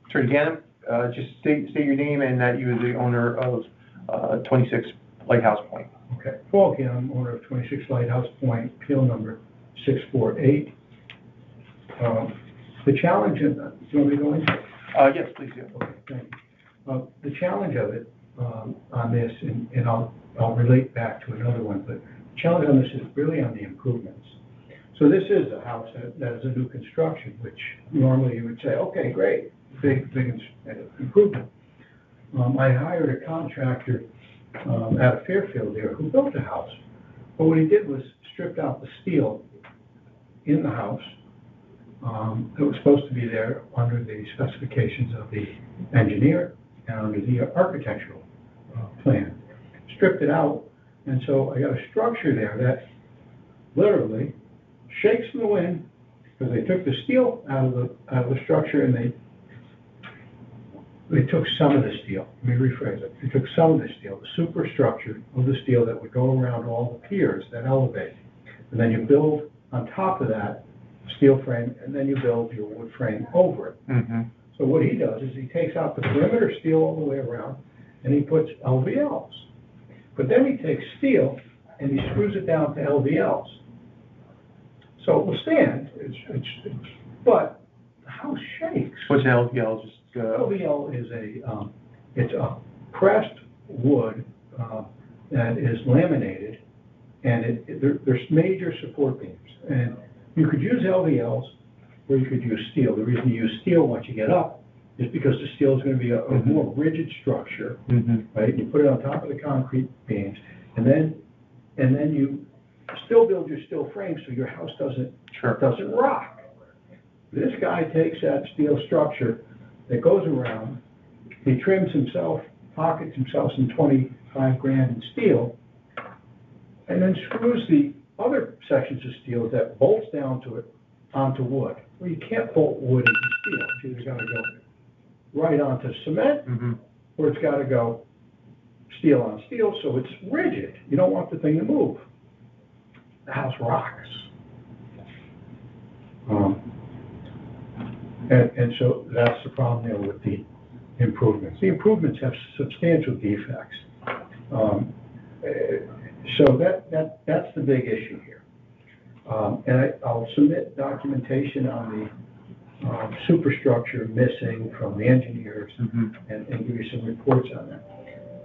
Attorney Ganem, just state your name and that you are the owner of 26 Lighthouse Point.
Okay. Paul Ganem, owner of 26 Lighthouse Point, appeal number 648. The challenge, do you want me to go into it?
Yes, please do.
Okay, thank you. The challenge of it on this, and I'll relate back to another one, but the challenge on this is really on the improvements. So this is a house that is a new construction, which normally you would say, okay, great, big improvement. I hired a contractor out of Fairfield here who built the house. But what he did was stripped out the steel in the house that was supposed to be there under the specifications of the engineer and under the architectural plan. Stripped it out, and so I got a structure there that literally shakes in the wind because they took the steel out of the structure, and they took some of the steel. Let me rephrase it. They took some of the steel, the superstructure of the steel that would go around all the piers that elevate, and then you build on top of that steel frame, and then you build your wood frame over it. Mm-hmm. So what he does is he takes out the perimeter steel all the way around, and he puts LVLs. But then he takes steel and he screws it down to LVLs. So it will stand, but the house shakes.
What's LVL?
LVL is it's a pressed wood that is laminated, and there's major support beams. And you could use LVLs or you could use steel. The reason you use steel once you get up is because the steel is going to be a more rigid structure, right? You put it on top of the concrete beams, and then you still build your steel frame so your house doesn't rock. This guy takes that steel structure that goes around, he trims himself, pockets himself some $25,000 in steel, and then screws the other sections of steel that bolts down to it onto wood. Well, you can't bolt wood into steel. It's either got to go right onto cement, or it's got to go steel on steel, so it's rigid. You don't want the thing to move. The house rocks. And so that's the problem there with the improvements. The improvements have substantial defects. So that's the big issue here. And I'll submit documentation on the superstructure missing from the engineers and give you some reports on that.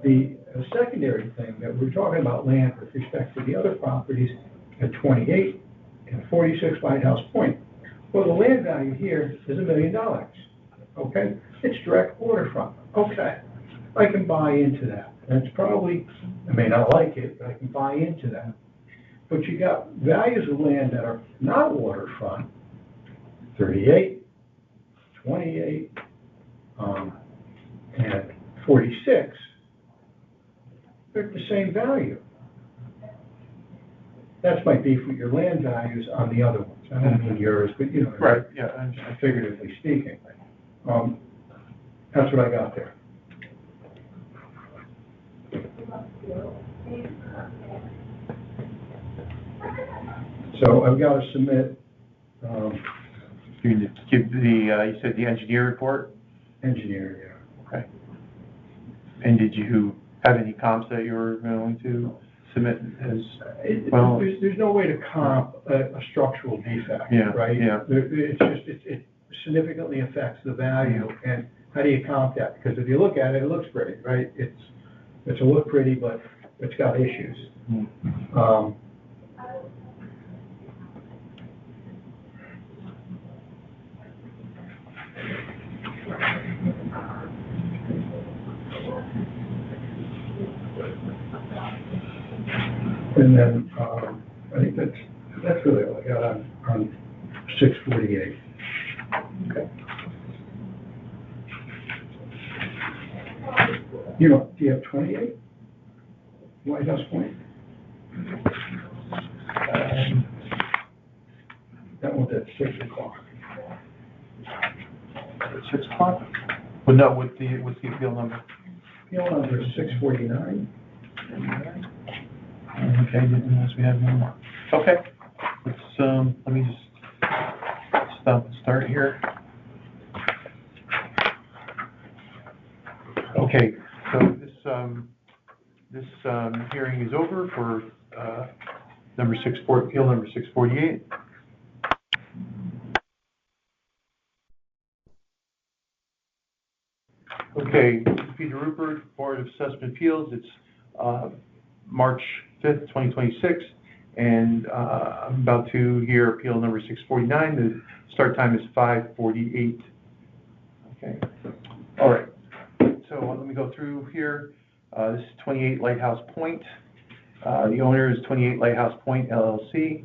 The secondary thing that we're talking about land with respect to the other properties at 28 and 46 Lighthouse Point. Well, the land value here is $1 million, okay? It's direct waterfront, okay. I can buy into that. That's probably, I may not like it, but I can buy into that. But you got values of land that are not waterfront, 38, 28, and 46. They're the same value. That's my beef with your land values on the other ones. I don't mean yours, but you know.
Right, yeah.
Figuratively speaking. That's what I got there. So I've got to submit,
You give you said the engineer report?
engineer,
Okay. And did you have any comps that you were going to submit as well?
There's no way to comp a structural defect,
Yeah,
right?
yeah.
It significantly affects the value, and how do you comp that? Because if you look at it, it looks pretty, right? It's a look pretty, but it's got issues. And then, I think that's really all I got on 648.
Okay.
You know, do you have 28? Lighthouse Point? That one's at 6 o'clock.
6 o'clock? Well, no, what's the appeal number?
Appeal number is 649.
Okay, didn't realize we had one more. Okay, let's, let me just stop and start here. Okay, so this hearing is over for, appeal number 648. Okay, Peter Rupert, Board of Assessment Appeals, it's, March 5th, 2026, and I'm about to hear appeal number 649. The start time is 5:48. Okay. All right. So let me go through here. This is 28 Lighthouse Point. The owner is 28 Lighthouse Point LLC.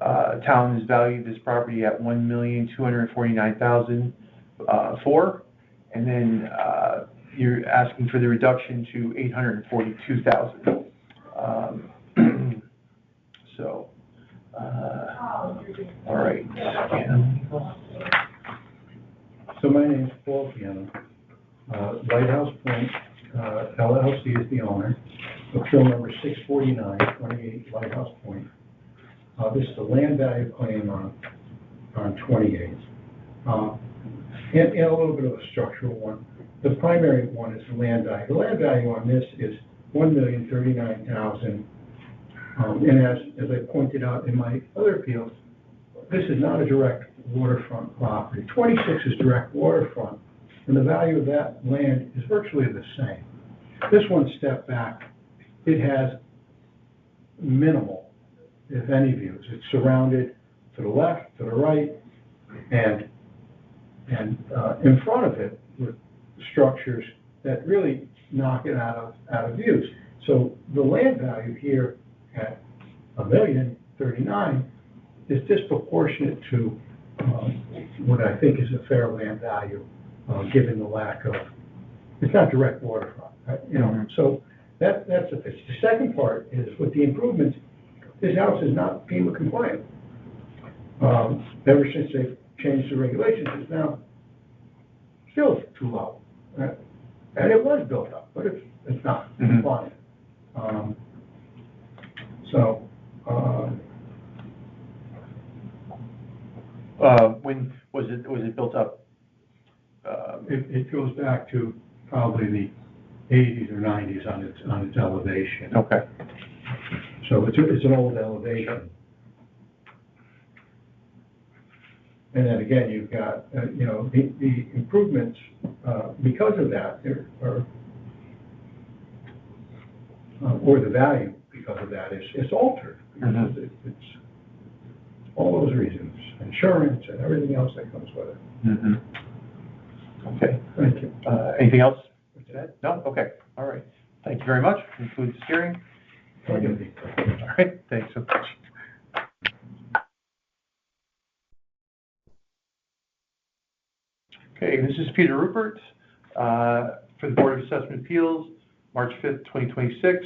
Town has valued this property at $1,249,004, and then you're asking for the reduction to $842,000. So, all right.
So my name's Paul Piano. Lighthouse Point, LLC is the owner. Appeal number 649, 28 Lighthouse Point. This is the land value claim on 28. And a little bit of a structural one. The primary one is the land value. The land value on this is $1,039,000. And as I pointed out in my other appeals, this is not a direct waterfront property. 26 is direct waterfront, and the value of that land is virtually the same. This one step back, it has minimal, if any, views. It's surrounded to the left, to the right, and in front of it with structures that really knock it out of views. So the land value here at $1,039,000 is disproportionate to what I think is a fair land value, given the lack of, it's not direct waterfront, right? You know. So that's the pitch. The second part is with the improvements, this house is not FEMA compliant. Ever since they've changed the regulations, it's now still too low. Right? And it was built up, but it's not compliant.
When was it built up?
It goes back to probably the 80s or 90s on its elevation.
Okay.
So it's an old elevation. And then again, you've got, the improvements, because of that, or the value because of that is altered. Because it's all those reasons, insurance and everything else that comes with it.
Okay.
Thank you.
Anything else? No? Okay. All right. Thank you very much. Concludes this hearing. All right. Thanks so much. Okay, this is Peter Rupert for the Board of Assessment Appeals, March 5th, 2026,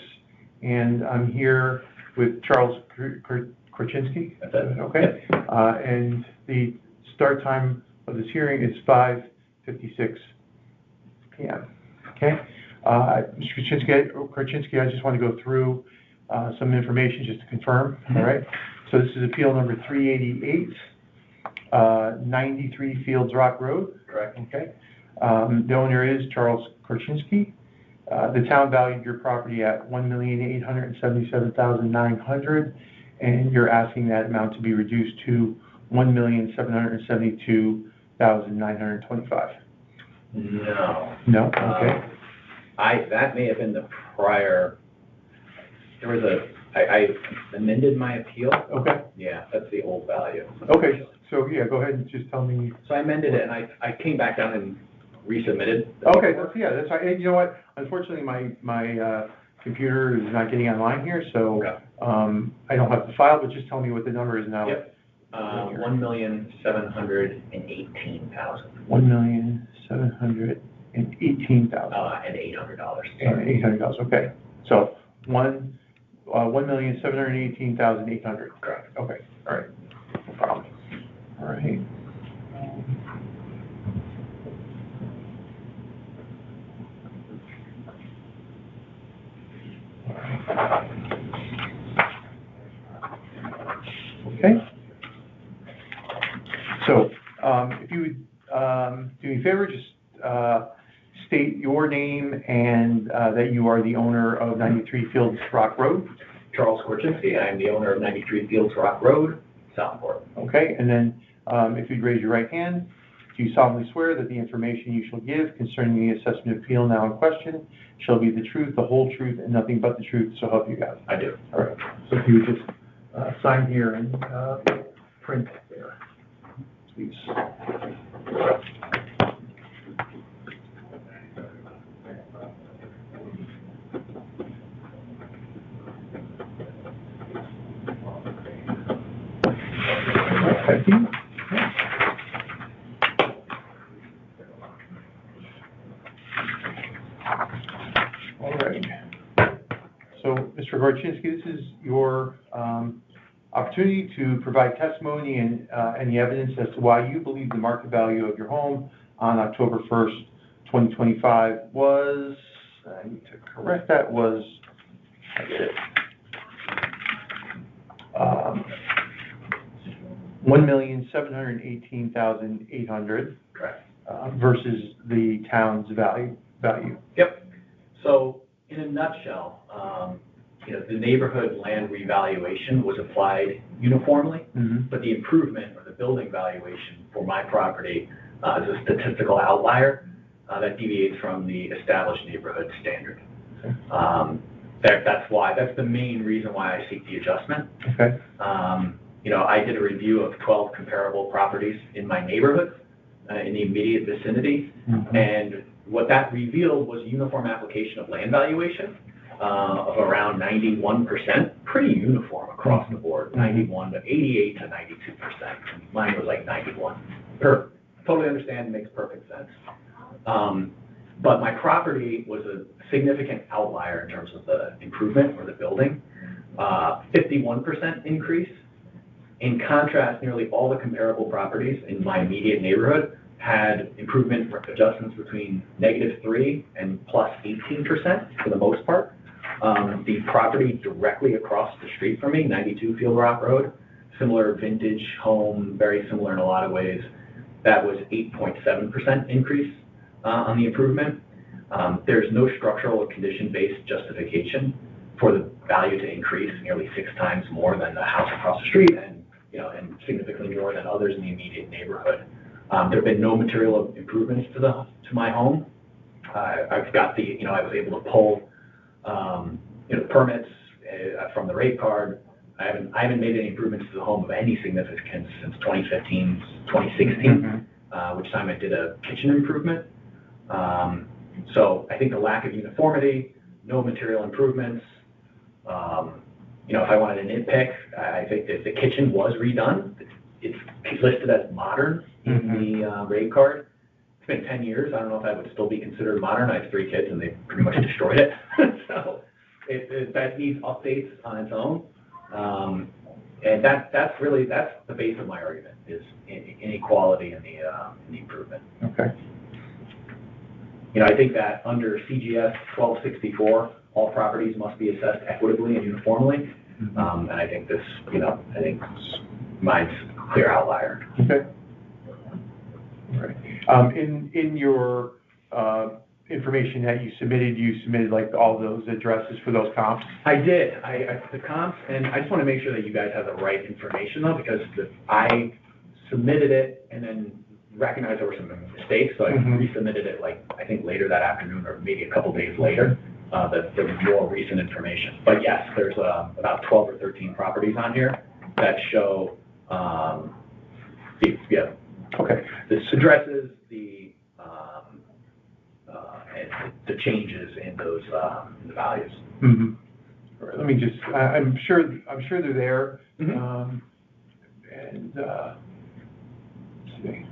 and I'm here with Charles Korchinski.
That's it.
Okay. And the start time of this hearing is 5:56 p.m. Okay. Mr. Korchinski, I just want to go through some information just to confirm. All right. So this is appeal number 388. 93 Fields Rock Road.
Correct.
Okay. The owner is Charles Korchinski. The town valued your property at $1,877,900, and you're asking that amount to be reduced to $1,772,925.
No.
No. Okay.
That may have been the prior, I amended my appeal.
Okay.
Yeah, that's the old value.
Okay. So yeah, go ahead and just tell me.
So I amended it and I came back down and resubmitted.
Okay, that's right. And you know what? Unfortunately, my computer is not getting online here, so I don't have the file. But just tell me what the number is now.
Yep. $1,718,000.
$1,718,000.
And $800.
And $800. Okay. So $1,718,800.
Correct.
Okay. All right. No problem. All right. Okay. So, if you would do me a favor, just state your name and that you are the owner of 93 Fields Rock Road.
Charles Korchinski. I am the owner of 93 Fields Rock Road, Southport.
Okay, and then if you'd raise your right hand, do you solemnly swear that the information you shall give concerning the assessment appeal now in question shall be the truth, the whole truth, and nothing but the truth, so help you God?
I do.
All right, so if you would just sign here and print there, please. Thank you. All right. So, Mr. Korchinski, this is your opportunity to provide testimony and any evidence as to why you believe the market value of your home on October 1st, 2025 was, I need to correct that, was, I get it, $1,718,800.
Correct.
Versus the town's value.
Yep. So in a nutshell, the neighborhood land revaluation was applied uniformly, but the improvement or the building valuation for my property is a statistical outlier that deviates from the established neighborhood standard.
Okay.
That's the main reason why I seek the adjustment.
Okay.
I did a review of 12 comparable properties in my neighborhood, in the immediate vicinity, and what that revealed was a uniform application of land valuation of around 91%, pretty uniform across the board, 91 to 88 to 92%. Mine was like 91. Totally understand, makes perfect sense. But my property was a significant outlier in terms of the improvement or the building, 51% increase. In contrast, nearly all the comparable properties in my immediate neighborhood had improvement adjustments between -3 and +18% for the most part. The property directly across the street from me, 92 Field Rock Road, similar vintage home, very similar in a lot of ways. That was 8.7% increase on the improvement. There's no structural or condition-based justification for the value to increase nearly 6 times more than the house across the street, and and significantly more than others in the immediate neighborhood. There have been no material improvements to my home. I've got I was able to pull permits from the rate card. I haven't made any improvements to the home of any significance since 2015, 2016, which time I did a kitchen improvement. So I think the lack of uniformity, no material improvements. If I wanted to nitpick, I think that the kitchen was redone. It's listed as modern in the rate card. It's been 10 years. I don't know if that would still be considered modern. I have 3 kids and they pretty much destroyed it. So that needs updates on its own. And that's the base of my argument, is inequality in the improvement.
Okay.
I think that under CGS 1264, all properties must be assessed equitably and uniformly. And I think mine's a clear outlier.
Okay. All right. In your information that you submitted like all those addresses for those comps?
I did. The comps, and I just want to make sure that you guys have the right information though, because I submitted it and then recognized there were some mistakes, so I resubmitted it I think later that afternoon or maybe a couple days later. The more recent information. But yes, there's about 12 or 13 properties on here that show the addresses, the changes in those in the values.
Mm-hmm. All right, let me just. I'm sure they're there. And let's see.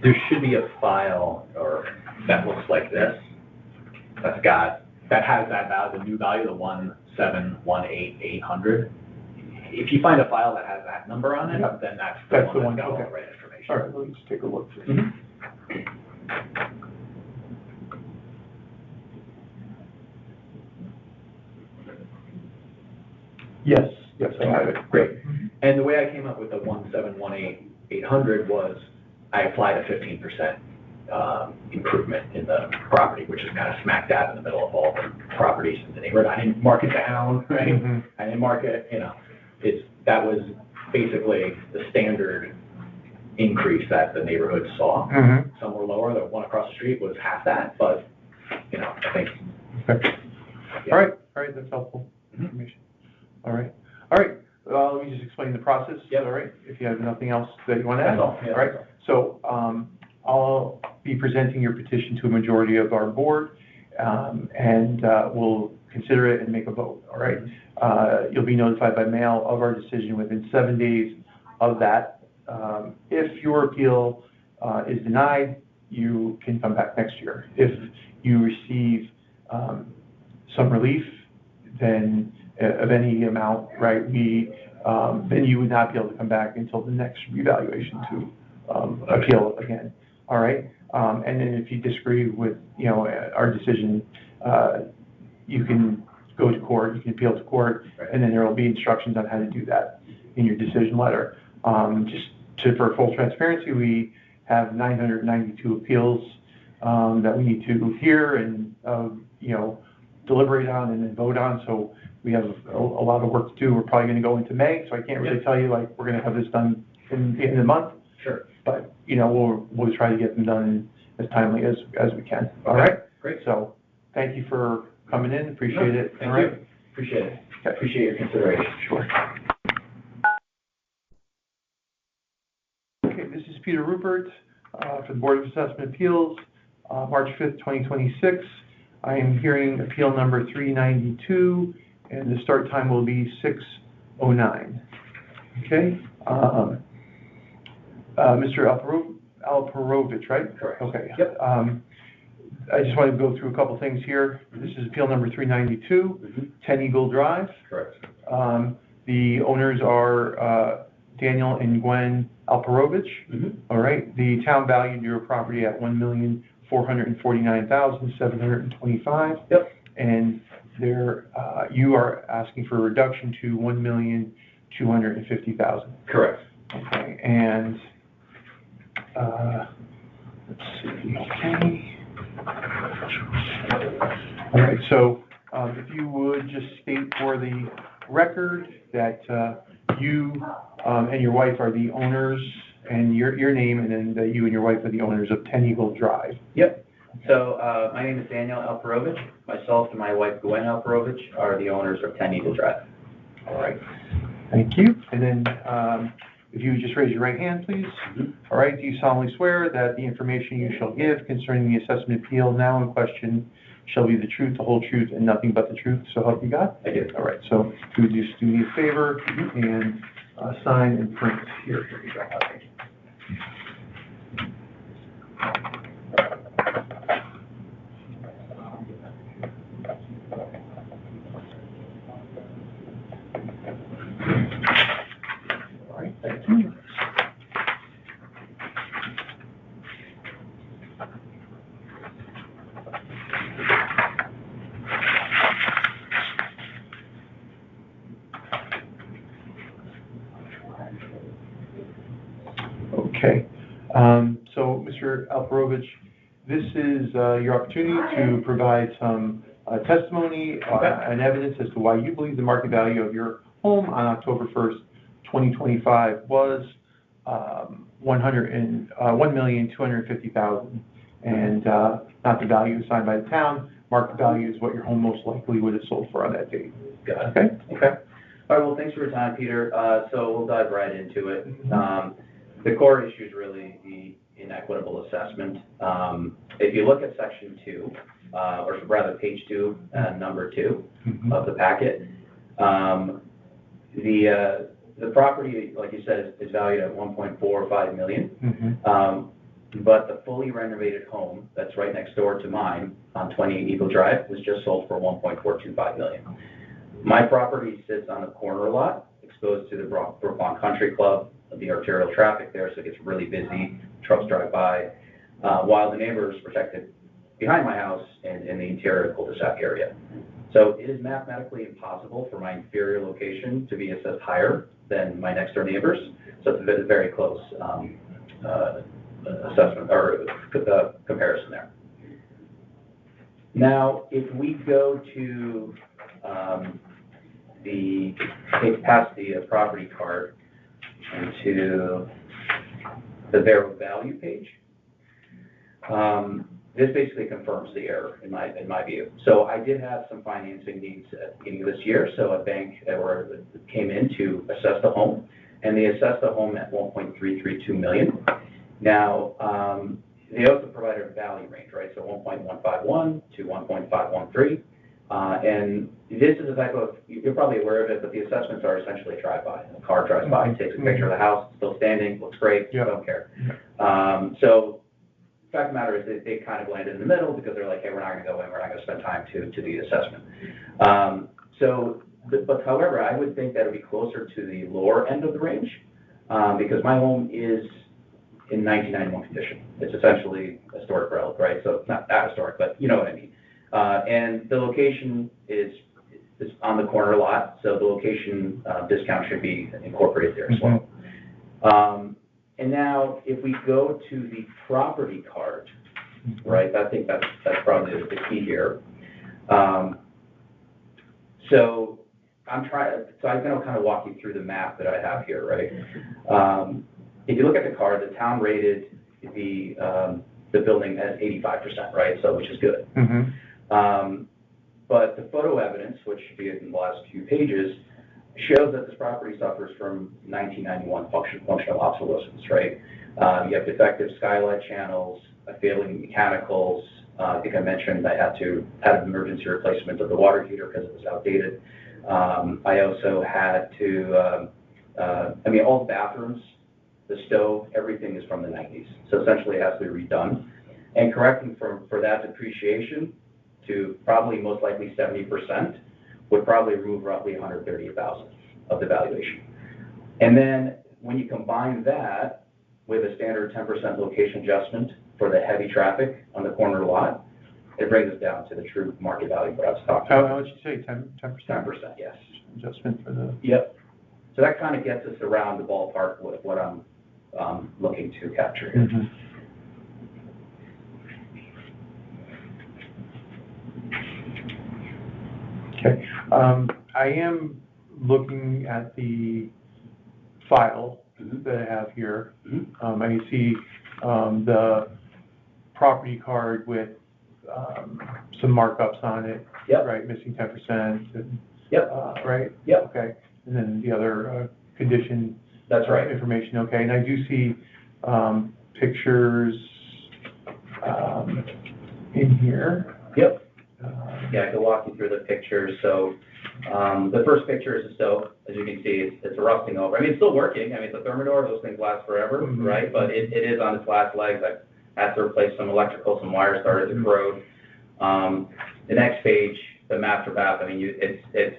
There should be a file that looks like this. That has that value, the new value, the 1718800. If you find a file that has that number on it, then that's the one that's got all the right information.
All right, let me just take a look. Yes, I have it.
Great. And the way I came up with the 1718800 was I applied a 15% improvement in the property, which is kind of smack dab in the middle of all the properties in the neighborhood. I didn't mark it down, right? I didn't mark it, that was basically the standard increase that the neighborhood saw. Some were lower. The one across the street was half that, but I think.
Okay. Yeah. All right, that's helpful information. All right. Let me just explain the process.
Yep.
All right. If you have nothing else that you want to add.
That's all. Yeah,
all right. So I'll be presenting your petition to a majority of our board, and we'll consider it and make a vote. All right. You'll be notified by mail of our decision within 7 days of that. If your appeal is denied, you can come back next year. If you receive some relief, then of any amount, right, then you would not be able to come back until the next revaluation to appeal again. All right. And then if you disagree with our decision, you can go to court. You can appeal to court, and then there will be instructions on how to do that in your decision letter. For full transparency, we have 992 appeals that we need to hear and deliberate on and then vote on. So we have a lot of work to do. We're probably going to go into May, so I can't really tell you we're going to have this done in the end of the month.
Sure.
But we'll try to get them done as timely as we can. All right.
Great.
So thank you for coming in. Appreciate it.
Thank
All
you.
right.
Appreciate it.
Okay.
Appreciate your consideration.
Sure. Okay, this is Peter Rupert for the Board of Assessment Appeals, March 5th, 2026. I am hearing appeal number 392, and the start time will be 6:09. Okay. Mr. Alperovich, right?
Correct.
Okay.
Yep.
I just want to go through a couple things here. This is appeal number 392, 10 Eagle Drive.
Correct.
The owners are Daniel and Gwen Alperovich. All right. The town valued your property at $1,449,725.
Yep.
And you are asking for a reduction to $1,250,000.
Correct.
Okay, and, let's see, okay. All right, so, if you would just state for the record that, you, and your wife are the owners, and your name, and then that you and your wife are the owners of 10 Eagle Drive.
Yep. So, my name is Daniel Alperovich. Myself and my wife Gwen Alperovich are the owners of 10 Eagle Drive.
All right, thank you. And then, if you would just raise your right hand, please. All right, do you solemnly swear that the information you shall give concerning the assessment appeal now in question shall be the truth, the whole truth, and nothing but the truth, so help you God?
I do.
All right, so if you would just do me a favor and sign and print here. Here you go.
Okay.
All right, thank you. Okay, so Mr. Alperovich, this is your opportunity to provide some testimony and evidence as to why you believe the market value of your home on October 1st, 2025 was $1,250,000, and not the value assigned by the town. Market value is what your home most likely would have sold for on that date.
Got it.
Okay?
Okay. All right, well, thanks for your time, Peter. So we'll dive right into it. The core issue is really the inequitable assessment. If you look at section 2, or rather page 2, number 2 of the packet, the property, like you said, is valued at $1.45 million. But the fully renovated home that's right next door to mine on 20 Eagle Drive was just sold for $1.425 million. My property sits on a corner lot exposed to the Brooklawn Country Club, the arterial traffic there, so it gets really busy, trucks drive by, while the neighbor is protected behind my house and in the interior cul-de-sac area. So it is mathematically impossible for my inferior location to be assessed higher than my next door neighbors, so it's a very close assessment or comparison there. Now, if we go to past the property card and to the Vero value page, this basically confirms the error in my view. So I did have some financing needs at the beginning of this year, so a bank came in to assess the home, and they assessed the home at $1.332 million. Now, they also provided a value range, right? So 1.151 to 1.513. And this is a type of, you're probably aware of it, but the assessments are essentially a drive-by. A car drives by, takes a picture of the house, still standing, looks great, don't care. So the fact of the matter is that they kind of landed in the middle because they're like, hey, we're not going to go in, we're not going to spend time to do the assessment. But however, I would think that would be closer to the lower end of the range because my home is in 1991 condition. It's essentially a historic relic, right? So it's not that historic, but you know what I mean. And the location is on the corner lot, so the location discount should be incorporated there as well. And now, if we go to the property card, right? I think that's probably the key here. So I'm going to kind of walk you through the map that I have here, right? If you look at the card, the town rated the building as 85%, right? So which is good. But the photo evidence, which should be in the last few pages, shows that this property suffers from 1991 functional obsolescence, right? You have defective skylight channels, failing mechanicals. I think I mentioned I had to have an emergency replacement of the water heater because it was outdated. I also had to, all the bathrooms, the stove, everything is from the 90s. So essentially it has to be redone. And correcting for that depreciation to probably most likely 70% would probably remove roughly $130,000 of the valuation. And then when you combine that with a standard 10% location adjustment for the heavy traffic on the corner lot, it brings us down to the true market value of what I was talking
How
about.
much you say, 10%?
10%, yes.
Adjustment for the,
Yep. So that kind of gets us around the ballpark with what I'm looking to capture here.
Mhm. Okay, I am looking at the file
Mhm.
that I have here.
Mhm.
I see, the property card with, some markups on it.
Yep.
Right, missing 10% and,
Yep.
Right?
Yep.
Okay, and then the other, condition.
That's right.
Information, okay, and I do see, pictures, in here.
Yep.
Um,
Yeah, I can walk you through the pictures. So, the first picture is a stove. As you can see, it's rusting over. I mean, it's still working. I mean, it's a Thermador. Those things last forever,
Mhm.
right? But it is on its last legs. I had to replace some electrical, some wires started to corrode. The next page, the master bath, I mean, it's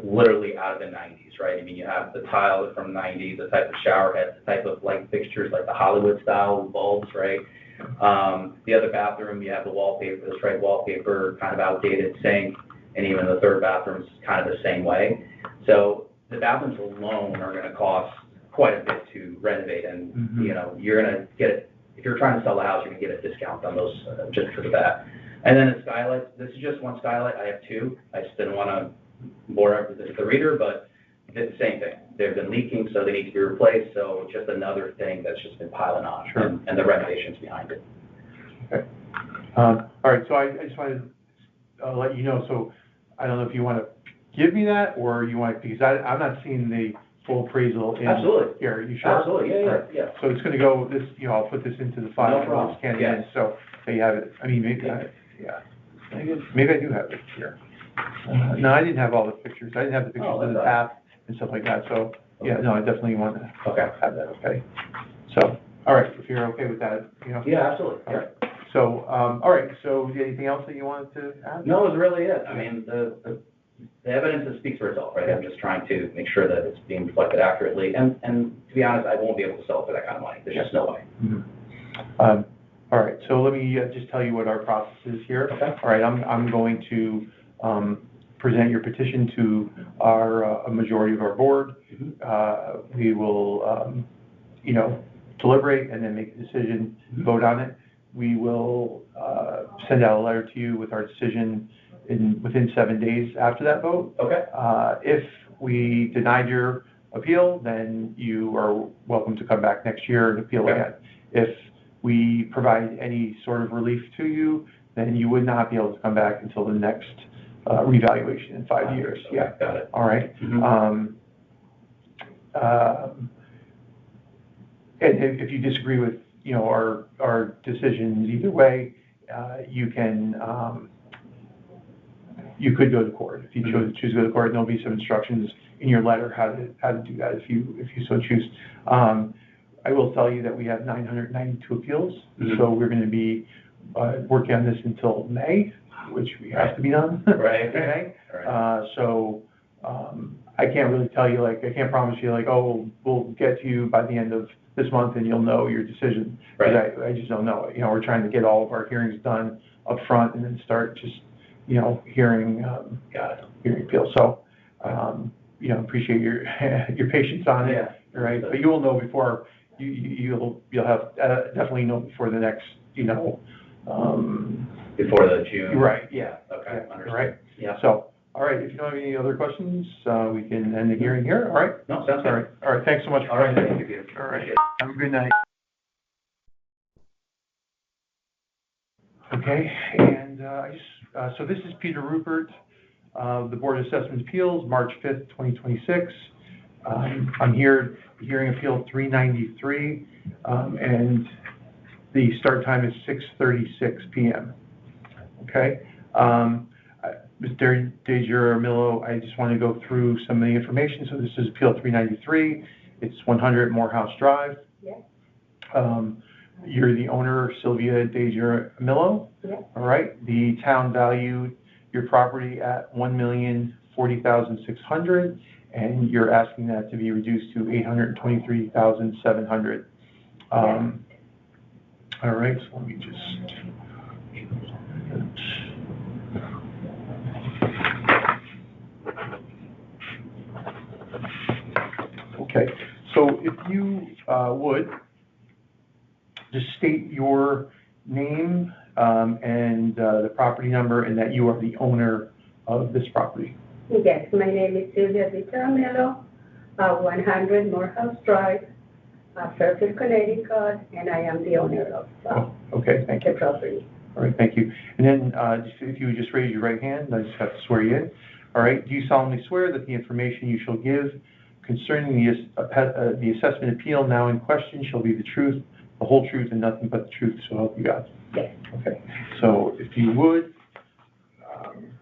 literally out of the 90s, right? I mean, you have the tile from the 90s, the type of shower heads, the type of light fixtures, like the Hollywood style bulbs, right? The other bathroom, you have the wallpaper, the striped wallpaper, kind of outdated sink, and even the third bathroom is kind of the same way. So the bathrooms alone are gonna cost quite a bit to renovate, and,
Mhm.
you know, you're gonna get, if you're trying to sell the house, you're gonna get a discount on those, just because of that. And then the skylight, this is just one skylight, I have two. I just didn't wanna bore the reader, but it's the same thing. They've been leaking, so they need to be replaced, so just another thing that's just been piling on.
Sure.
And the renovations behind it.
Okay. All right, so I just wanted to let you know, so I don't know if you want to give me that, or you want, because I'm not seeing the full appraisal in.
Absolutely.
Here, are you sure?
Absolutely, yeah,
All right.
yeah.
So it's gonna go, this, you know, I'll put this into the file.
No problem.
Scan it in,
Yes.
so they have it, I mean, maybe, yeah. Maybe I do have it here. No, I didn't have all the pictures, I didn't have the pictures
Oh,
of the
that's
path and stuff like that, so, yeah, no, I definitely want to
Okay.
have that, okay? So, all right, if you're okay with that, you know?
Yeah, absolutely.
All right, so, all right, so anything else that you wanted to add?
No, it was really it. I mean, the evidence that speaks for itself, right? I'm just trying to make sure that it's being reflected accurately, and to be honest, I won't be able to sell it for that kind of money. There's just no way.
Mhm. All right, so let me just tell you what our process is here.
Okay.
All right, I'm going to present your petition to a majority of our board.
Mhm.
We will, you know, deliberate and then make a decision,
Mhm.
vote on it. We will send out a letter to you with our decision within 7 days after that vote.
Okay.
If we denied your appeal, then you are welcome to come back next year and appeal
Okay.
again. If we provide any sort of relief to you, then you would not be able to come back until the next revaluation in 5 years.
Okay,
Yeah,
got it.
all right.
Mhm.
And if you disagree with, you know, our decisions either way, you can, you could go to court. If you choose to go to court, there'll be some instructions in your letter how to do that if you so choose. I will tell you that we have 992 appeals,
Mhm.
so we're going to be working on this until May, which we have to be done.
Right.
Okay?
Right.
So I can't really tell you, like, I can't promise you, like, oh, we'll get to you by the end of this month and you'll know your decision. 'Cause
Right.
I just don't know it. You know, we're trying to get all of our hearings done up front and then start just, you know, hearing appeals. So, you know, appreciate your your patience on it.
Yeah.
All right, but you will know before, you'll have, definitely know before the next, you know,
Before the June.
right, yeah.
Okay,
Yeah,
understood.
right.
Yeah.
So, all right, if you don't have any other questions, we can end the hearing here, all right?
No, sounds good.
All right, thanks so much. for
All right,
coming in.
thank you, Peter.
All right,
Appreciate it.
have a good night. Okay, and so this is Peter Rupert, the Board of Assessment Appeals, March 5th, 2026. I'm here, hearing appeal 393, and the start time is 6:36 p.m. Okay? Mr. DeGiramillo, I just want to go through some of the information. So this is appeal 393. It's 100 Morehouse Drive.
Yes.
You're the owner, Sylvia DeGiramillo.
Yes.
All right. The town valued your property at $1,040,600, and you're asking that to be reduced to $823,700. All right. So let me just. Okay, so if you would, just state your name and the property number and that you are the owner of this property.
Yes, my name is Sylvia Vitaramelo, 100 Morehouse Drive, Fairfield, Connecticut, and I am the owner of
Okay, thank you.
the property.
All right, thank you. And then if you would just raise your right hand, I just have to swear you in. All right, do you solemnly swear that the information you shall give concerning the assessment appeal now in question shall be the truth, the whole truth, and nothing but the truth, so help you God?
Yes.
Okay, so if you would,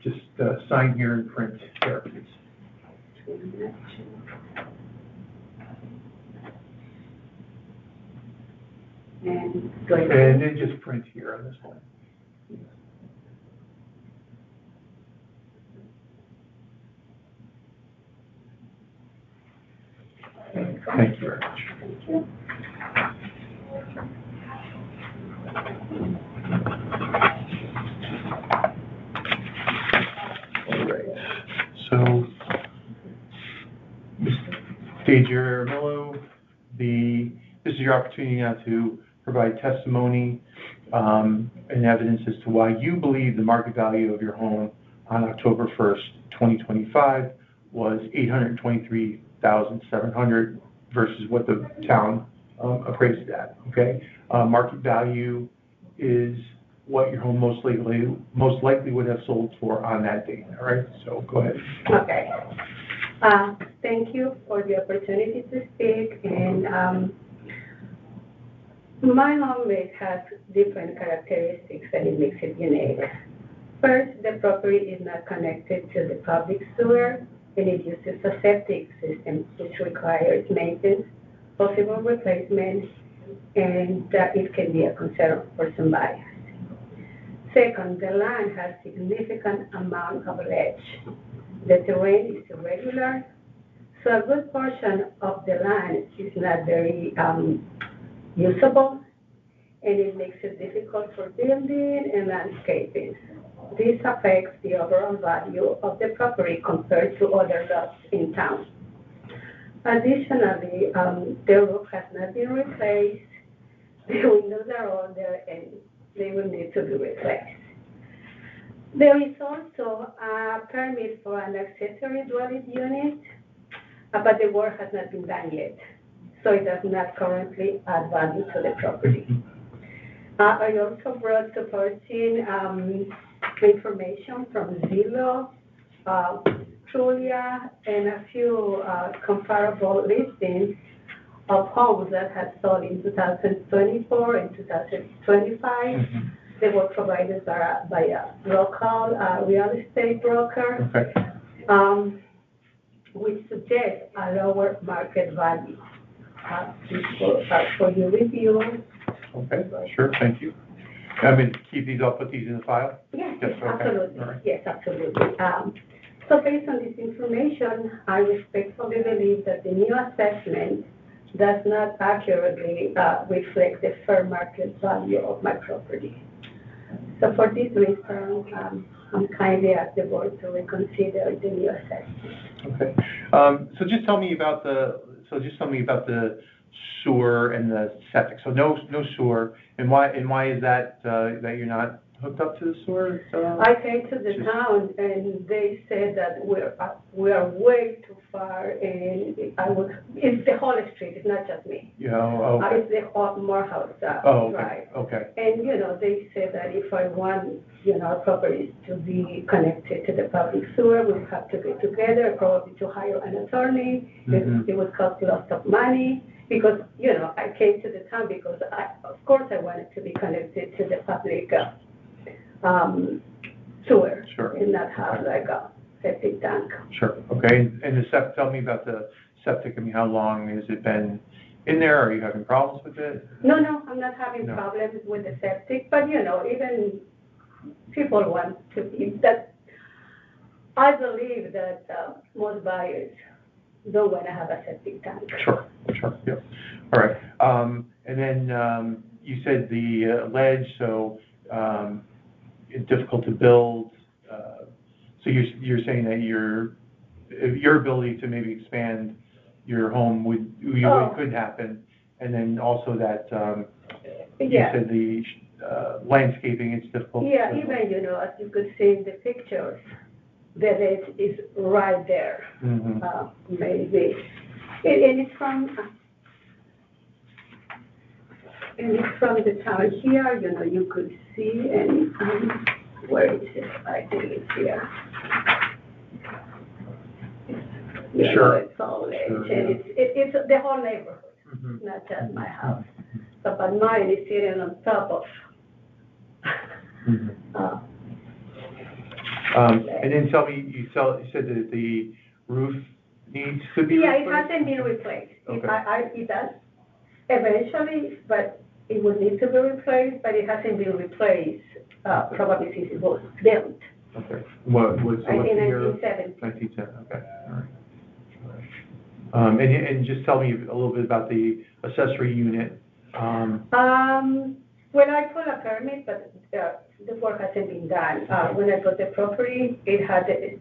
just sign here and print there, please.
And
And then just print here on this one. Thank you very much.
Thank you.
All right, so, Mr. Jaramillo, this is your opportunity now to provide testimony and evidence as to why you believe the market value of your home on October 1st, 2025 was $823,700 versus what the town appraised it at, okay? Market value is what your home most likely would have sold for on that date, all right? So go ahead.
Okay. Thank you for the opportunity to speak. And my home has different characteristics and it makes it unique. First, the property is not connected to the public sewer, and it uses a septic system which requires maintenance, possible replacement, and it can be a concern for some buyers. Second, the land has significant amount of ledge. The terrain is irregular, so a good portion of the land is not very usable, and it makes it difficult for building and landscaping. This affects the overall value of the property compared to other lots in town. Additionally, the roof has not been replaced, the windows are older, and they will need to be replaced. There is also a permit for an accessory dwelling unit, but the work has not been done yet, so it does not currently add value to the property. I also brought to person information from Zillow, Trulia, and a few comparable listings of homes that had sold in 2024 and 2025. They were provided by a local real estate broker,
Okay.
which suggests a lower market value. For your review.
Okay, sure, thank you. I mean, keep these, I'll put these in the file?
Yes,
Yes, okay.
absolutely.
All right.
Yes, absolutely. So based on this information, I respectfully believe that the new assessment does not accurately reflect the fair market value of my property. So for this reason, I'm kindly ask the board to reconsider the new assessment.
Okay. So just tell me about the sewer and the septic. So no sewer, and why is that that you're not hooked up to the sewer?
I came to the town and they said that we are way too far, and it's the whole street, it's not just me.
Yeah, okay.
It's the whole Morehouse
Oh,
Drive.
okay.
And, they said that if I want, our properties to be connected to the public sewer, we have to get together, probably to hire an attorney.
Mhm.
It would cost lots of money because, I came to the town because of course I wanted to be connected to the public sewer.
Sure.
And not have like a septic tank.
Sure, okay. And the septic, tell me about the septic. I mean, how long has it been in there? Are you having problems with it?
No, I'm not having
No.
problems with the septic, but even people want to be that. I believe that most buyers don't want to have a septic tank.
Sure, yep. All right. And then you said the ledge, so it's difficult to build. So you're saying that your ability to maybe expand your home could happen. And then also that, you
Yeah.
said the landscaping, it's difficult.
Yeah, even, you know, as you could see in the pictures, the ledge is right there,
Mhm.
maybe. And it's from the town here, you know, you could see, and, where is it? I think it's here. You know,
Sure.
it's all ledge,
Sure,
and it's the whole neighborhood,
Mhm.
not just my house. So, but mine is sitting on top of,
Mhm. And then tell me, you said that the roof needs to be
yeah,
replaced?
it hasn't been replaced.
Okay.
It does eventually, but it would need to be replaced, but it hasn't been replaced, probably since it was built.
Okay.
I
What's the
think
year?
1970.
1910, okay, all right. And just tell me a little bit about the accessory unit.
Well, I put a permit, but the work hasn't been done. When I bought the property, it has a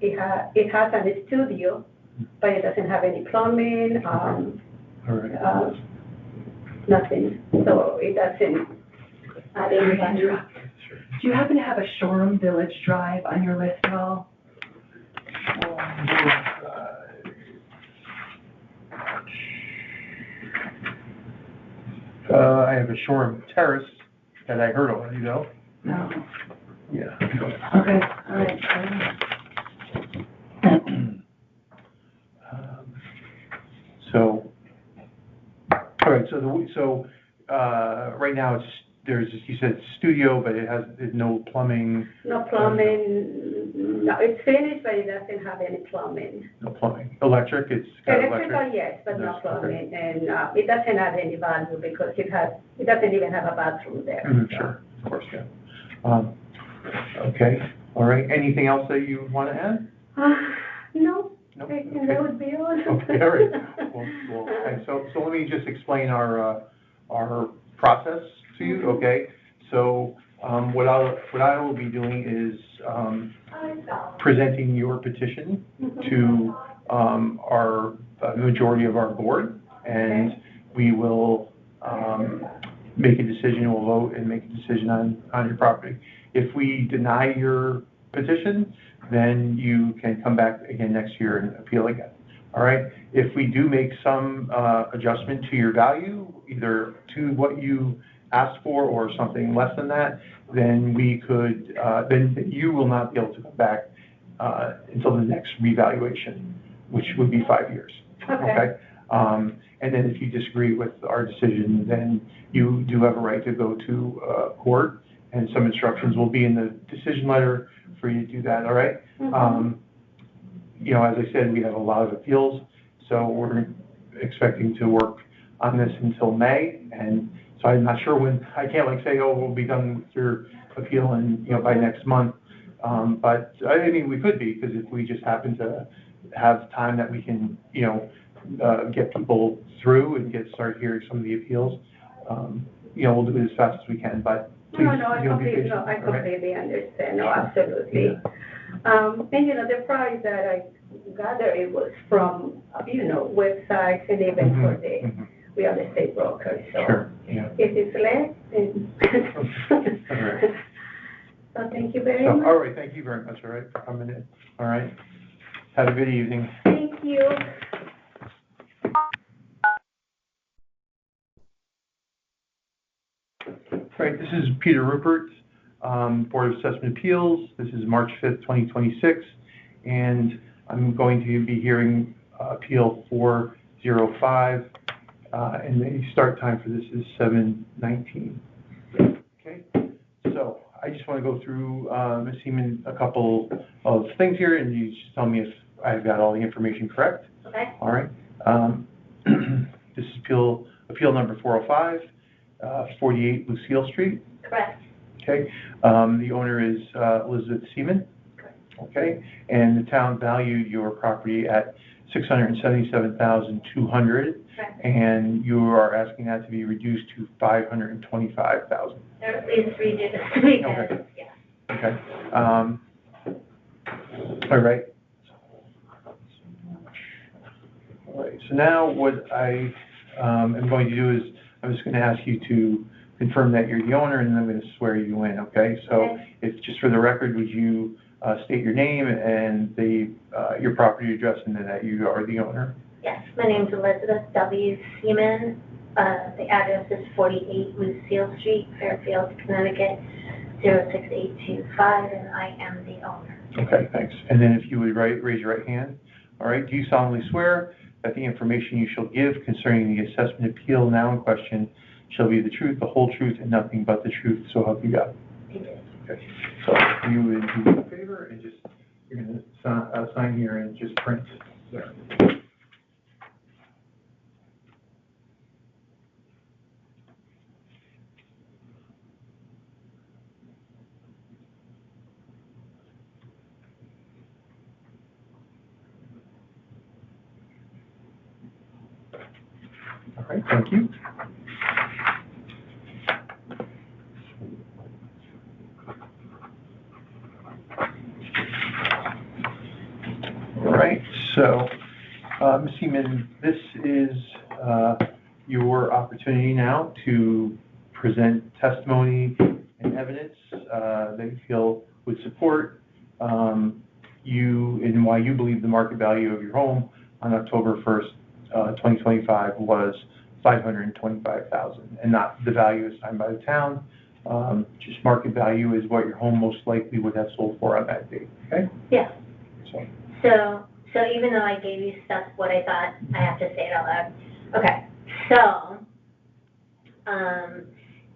studio, but it doesn't have any plumbing,
All right.
nothing. So it doesn't add any value.
Do you happen to have a Shoreham Village Drive on your list at all?
I have a Shoreham Terrace that I heard of, you know?
No.
Yeah.
Okay, all right.
So, all right, so right now there's, you said studio, but there's no plumbing.
No plumbing, no, it's finished, but it doesn't have any plumbing.
No plumbing. Electric, it's got
Electrical,
electric?
yes, but no
Yes,
plumbing, and it doesn't add any value because it doesn't even have a bathroom there.
Sure, of course, yeah. Okay, all right. Anything else that you want to add?
No,
No?
I think
Okay.
that would be all.
Okay, all right. Well, okay, so let me just explain our process to you, okay? So, what I will be doing is, presenting your petition to, our majority of our board, and we will, make a decision, we'll vote and make a decision on your property. If we deny your petition, then you can come back again next year and appeal again, all right? If we do make some adjustment to your value, either to what you asked for or something less than that, then we could, then you will not be able to come back until the next revaluation, which would be 5 years, okay? And then if you disagree with our decision, then you do have a right to go to court, and some instructions will be in the decision letter for you to do that, all right? You know, as I said, we have a lot of appeals, so we're expecting to work on this until May, and so I'm not sure when, I can't like say, oh, we'll be done with your appeal and, you know, by next month. But I mean, we could be, because if we just happen to have time that we can, you know, get people through and start hearing some of the appeals, you know, we'll do it as fast as we can, but please,
I
you know, be patient.
completely understand, no, absolutely. And, you know, the price that I gathered, it was from, you know, websites and even for the real estate brokers, so.
Sure, yeah.
If it's less, then.
All right.
So thank you very
So,
much.
all right, thank you very much, all right, for coming in, all right? Have a good evening.
Thank you.
Right, this is Peter Rupert, Board of Assessment Appeals. This is March 5th, 2026, and I'm going to be hearing Appeal 405, and the start time for this is 7:19. Okay, so I just want to go through, Ms. Seaman, a couple of things here, and you just tell me if I've got all the information correct.
Okay.
All right. This is appeal number 405. 48 Lucille Street.
Correct.
Okay. The owner is Elizabeth Seaman. Okay. And the town valued your property at $677,200, and you are asking that to be reduced to $525,000.
Please read it.
Okay. Okay. All right. All right. Okay, so now what I am going to do is, I'm just going to ask you to confirm that you're the owner, and then I'm going to swear you in, okay? So
Okay.
if, just for the record, would you state your name and your property address, and then that you are the owner?
Yes, my name's Elizabeth W. Seaman. The address is 48 Lucille Street, Fairfield, Connecticut, 06825, and I am the owner.
Okay, thanks. And then if you would raise your right hand. All right, do you solemnly swear that the information you shall give concerning the assessment appeal now in question shall be the truth, the whole truth, and nothing but the truth, so help you God?
I do.
Okay, so you would do me a favor and just, you're going to sign here and just print there. All right, thank you. All right, so, Ms. Seaman, this is your opportunity now to present testimony and evidence that you feel would support you and why you believe the market value of your home on October 1st, 2025 was $525,000, and not the value assigned by the town. Just market value is what your home most likely would have sold for on that date, okay?
Yeah.
So,
So even though I gave you stuff, what I thought, I have to say it out loud. Okay, so,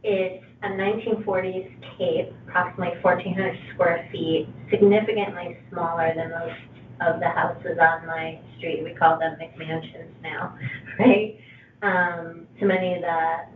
it's a 1940s Cape, approximately 1,400 square feet, significantly smaller than most of the houses on my street. We call them McMansions now, right? So many of the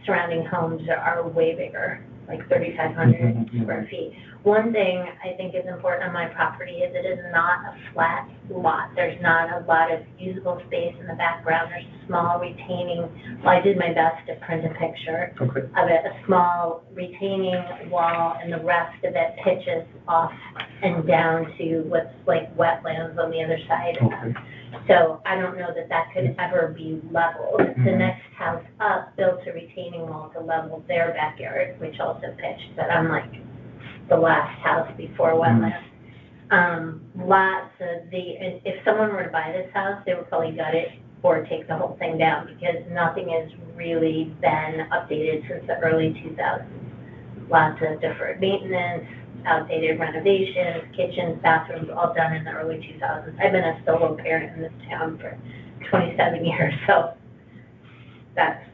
surrounding homes are way bigger, like 3,500 square feet. One thing I think is important on my property is it is not a flat lot. There's not a lot of usable space in the background. There's a small retaining, well, I did my best to print a picture of it, a small retaining wall, and the rest of it pitches off and down to what's like wetlands on the other side. So I don't know that that could ever be leveled. The next house up built a retaining wall to level their backyard, which also pitched, but I'm like the last house before wetlands. Lots of if someone were to buy this house, they would probably gut it or take the whole thing down because nothing has really been updated since the early 2000s. Lots of deferred maintenance, outdated renovations, kitchens, bathrooms, all done in the early 2000s. I've been a solo parent in this town for 27 years, so that's,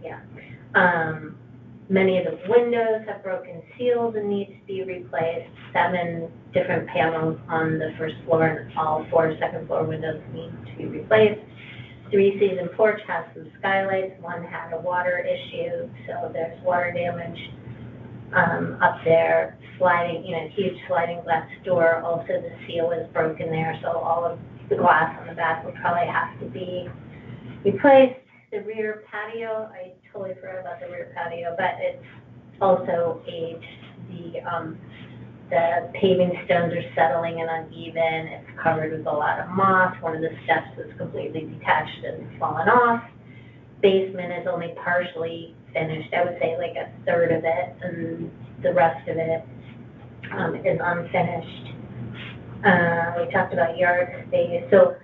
yeah. Many of the windows have broken seals and need to be replaced. 7 different panels on the first floor and all 4 second floor windows need to be replaced. 3-season porch has some skylights. 1 had a water issue, so there's water damage up there. Sliding, huge sliding glass door. Also, the seal is broken there, so all of the glass on the back would probably have to be replaced. The rear patio, I totally forgot about the rear patio, but it's also aged. The paving stones are settling and uneven. It's covered with a lot of moss. One of the steps is completely detached and fallen off. Basement is only partially finished. I would say like a third of it, and the rest of it is unfinished. We talked about yard space. So,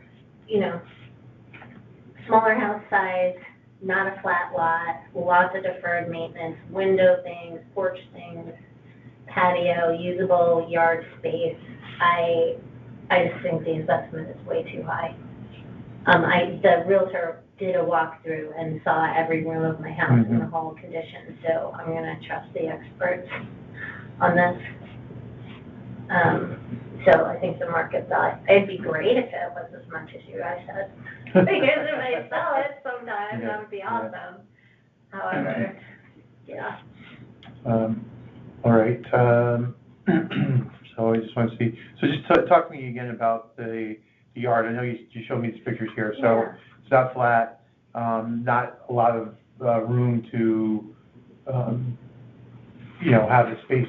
smaller house size, not a flat lot, lots of deferred maintenance, window things, porch things, patio, usable yard space. I just think the investment is way too high. The realtor did a walkthrough and saw every room of my house in the whole condition, so I'm going to trust the experts on this. So I think the market value, it'd be great if it was as much as you guys said. Because if I sell it sometime, that would be awesome. However, yeah.
All right. So I just want to see. So just talk to me again about the yard. I know you showed me these pictures here. So
Yeah.
It's not flat, not a lot of room to, have the space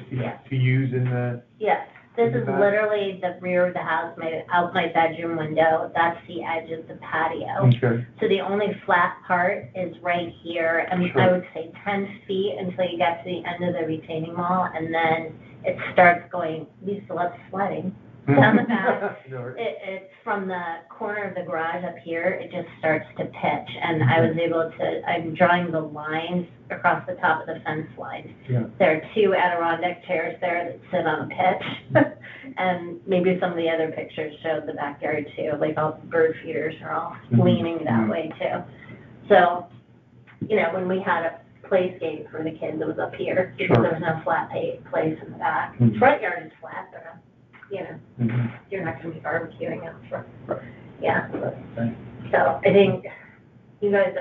to use in the.
Yes.
This is
Back.
literally the rear of the house, out my bedroom window. That's the edge of the patio.
Okay,
So the only flat part is right here, and
Sure.
I would say 10 feet until you get to the end of the retaining wall, and then it starts going, we still have sledding down the back. It's from the corner of the garage up here, it just starts to pitch, and I was able to, I'm drawing the lines across the top of the fence line.
Yeah.
There are 2 Adirondack chairs there that sit on a pitch, and maybe some of the other pictures show the backyard too, like all the bird feeders are all leaning that way too. So, you know, when we had a playscape for the kids, it was up here, because
Sure.
there was no flat place in the back.
Mhm.
Front yard is flat, but, you know,
Mhm.
you're not gonna be barbecuing out front.
Right.
Yeah,
Right.
so I think you guys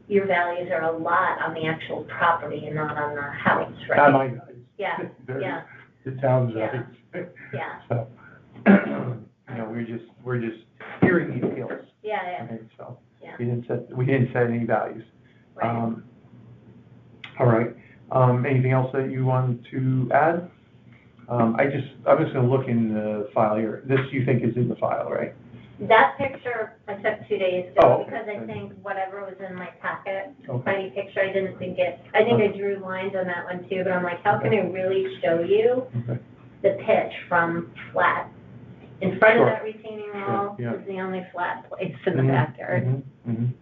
your values are a lot on the actual property and not on the house, right?
Not my guys.
Yeah,
They're
yeah,
The town's
Yeah.
guys.
yeah,
So, you know, we're just hearing the appeals.
yeah,
Okay, so
yeah,
we didn't set any values.
right.
All right, anything else that you want to add? I'm just gonna look in the file here. This you think is in the file, right?
That picture I took 2 days
Oh,
ago,
okay.
because I think whatever was in my packet,
Okay.
tiny picture, I didn't think I think I drew lines on that one too, but I'm like, how can I really show you
Okay.
the pitch from flat? In front
Sure.
of that retaining wall
yeah.
is the only flat place in the
Mhm,
backyard.
mhm, mhm.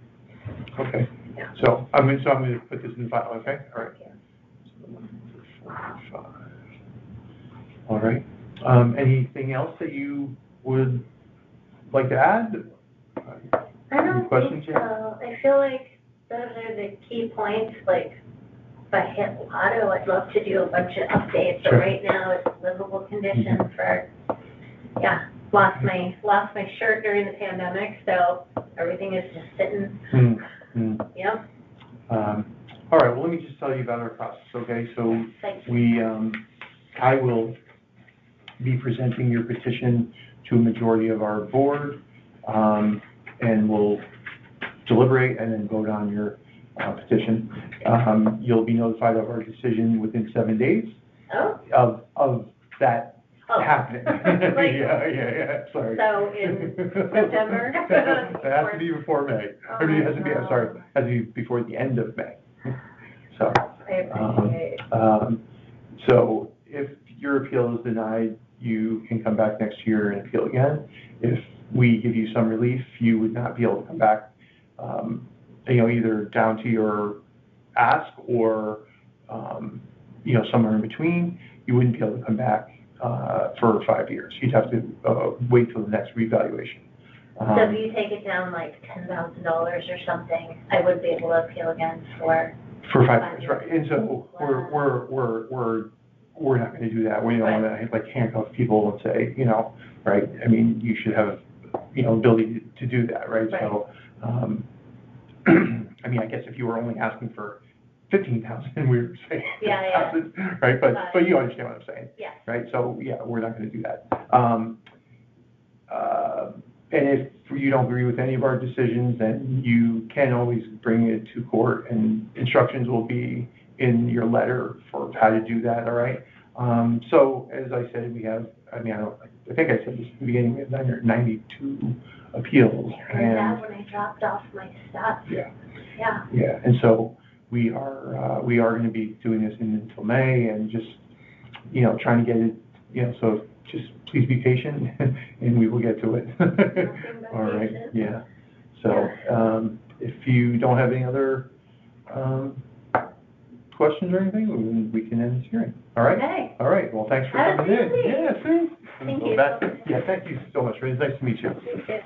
Okay,
Yeah.
so I'm gonna put this in the file, okay? All right.
Okay.
So 145. All right, anything else that you would like to add?
I don't think
questions yet?
so. I feel like those are the key points, like, if I hit lotto, I'd love to do a bunch of updates, but
Sure.
right now it's livable condition for, lost my shirt during the pandemic, so everything is just sitting, yep,
All right, well, let me just tell you about our process, okay? So
thank you.
we, I will be presenting your petition to a majority of our board, and we'll deliberate and then vote on your petition. You'll be notified of our decision within 7 days
Oh,
of that
oh.
happening.
Like-
Yeah, sorry.
So in September?
It has to be before May.
Oh,
Or it has to be, I'm
no.
sorry, has to be before the end of May. So,
I appreciate it.
so if your appeal is denied, you can come back next year and appeal again. If we give you some relief, you would not be able to come back, either down to your ask or, somewhere in between. You wouldn't be able to come back for 5 years. You'd have to wait till the next revaluation.
So if you take it down like $10,000 or something, I would be able to appeal again for.
For 5 years, right? And so we're not going to do that. We don't want to like handcuff people and say, right? I mean, you should have, ability to do that, right?
Right.
So, I mean, I guess if you were only asking for 15,000, we were saying
Yeah.
10,000, right? But you understand what I'm saying,
Yeah.
right? So yeah, we're not going to do that. And if you don't agree with any of our decisions, then you can always bring it to court, and instructions will be in your letter for how to do that, all right? So as I said, we have, I think I said this at the beginning, we have 992 appeals.
I heard that when I dropped off my stuff.
Yeah.
Yeah.
Yeah, and so we are going to be doing this until May, and just, trying to get it, so just please be patient and we will get to it. All right, yeah. So, if you don't have any other, questions or anything, we can end this hearing. All right?
Okay.
All right, well, thanks for
Have a
coming in.
good week.
Yeah, see?
Thank
Well,
you.
Yeah, thank you so much, Ray. It's nice to meet you.
You too.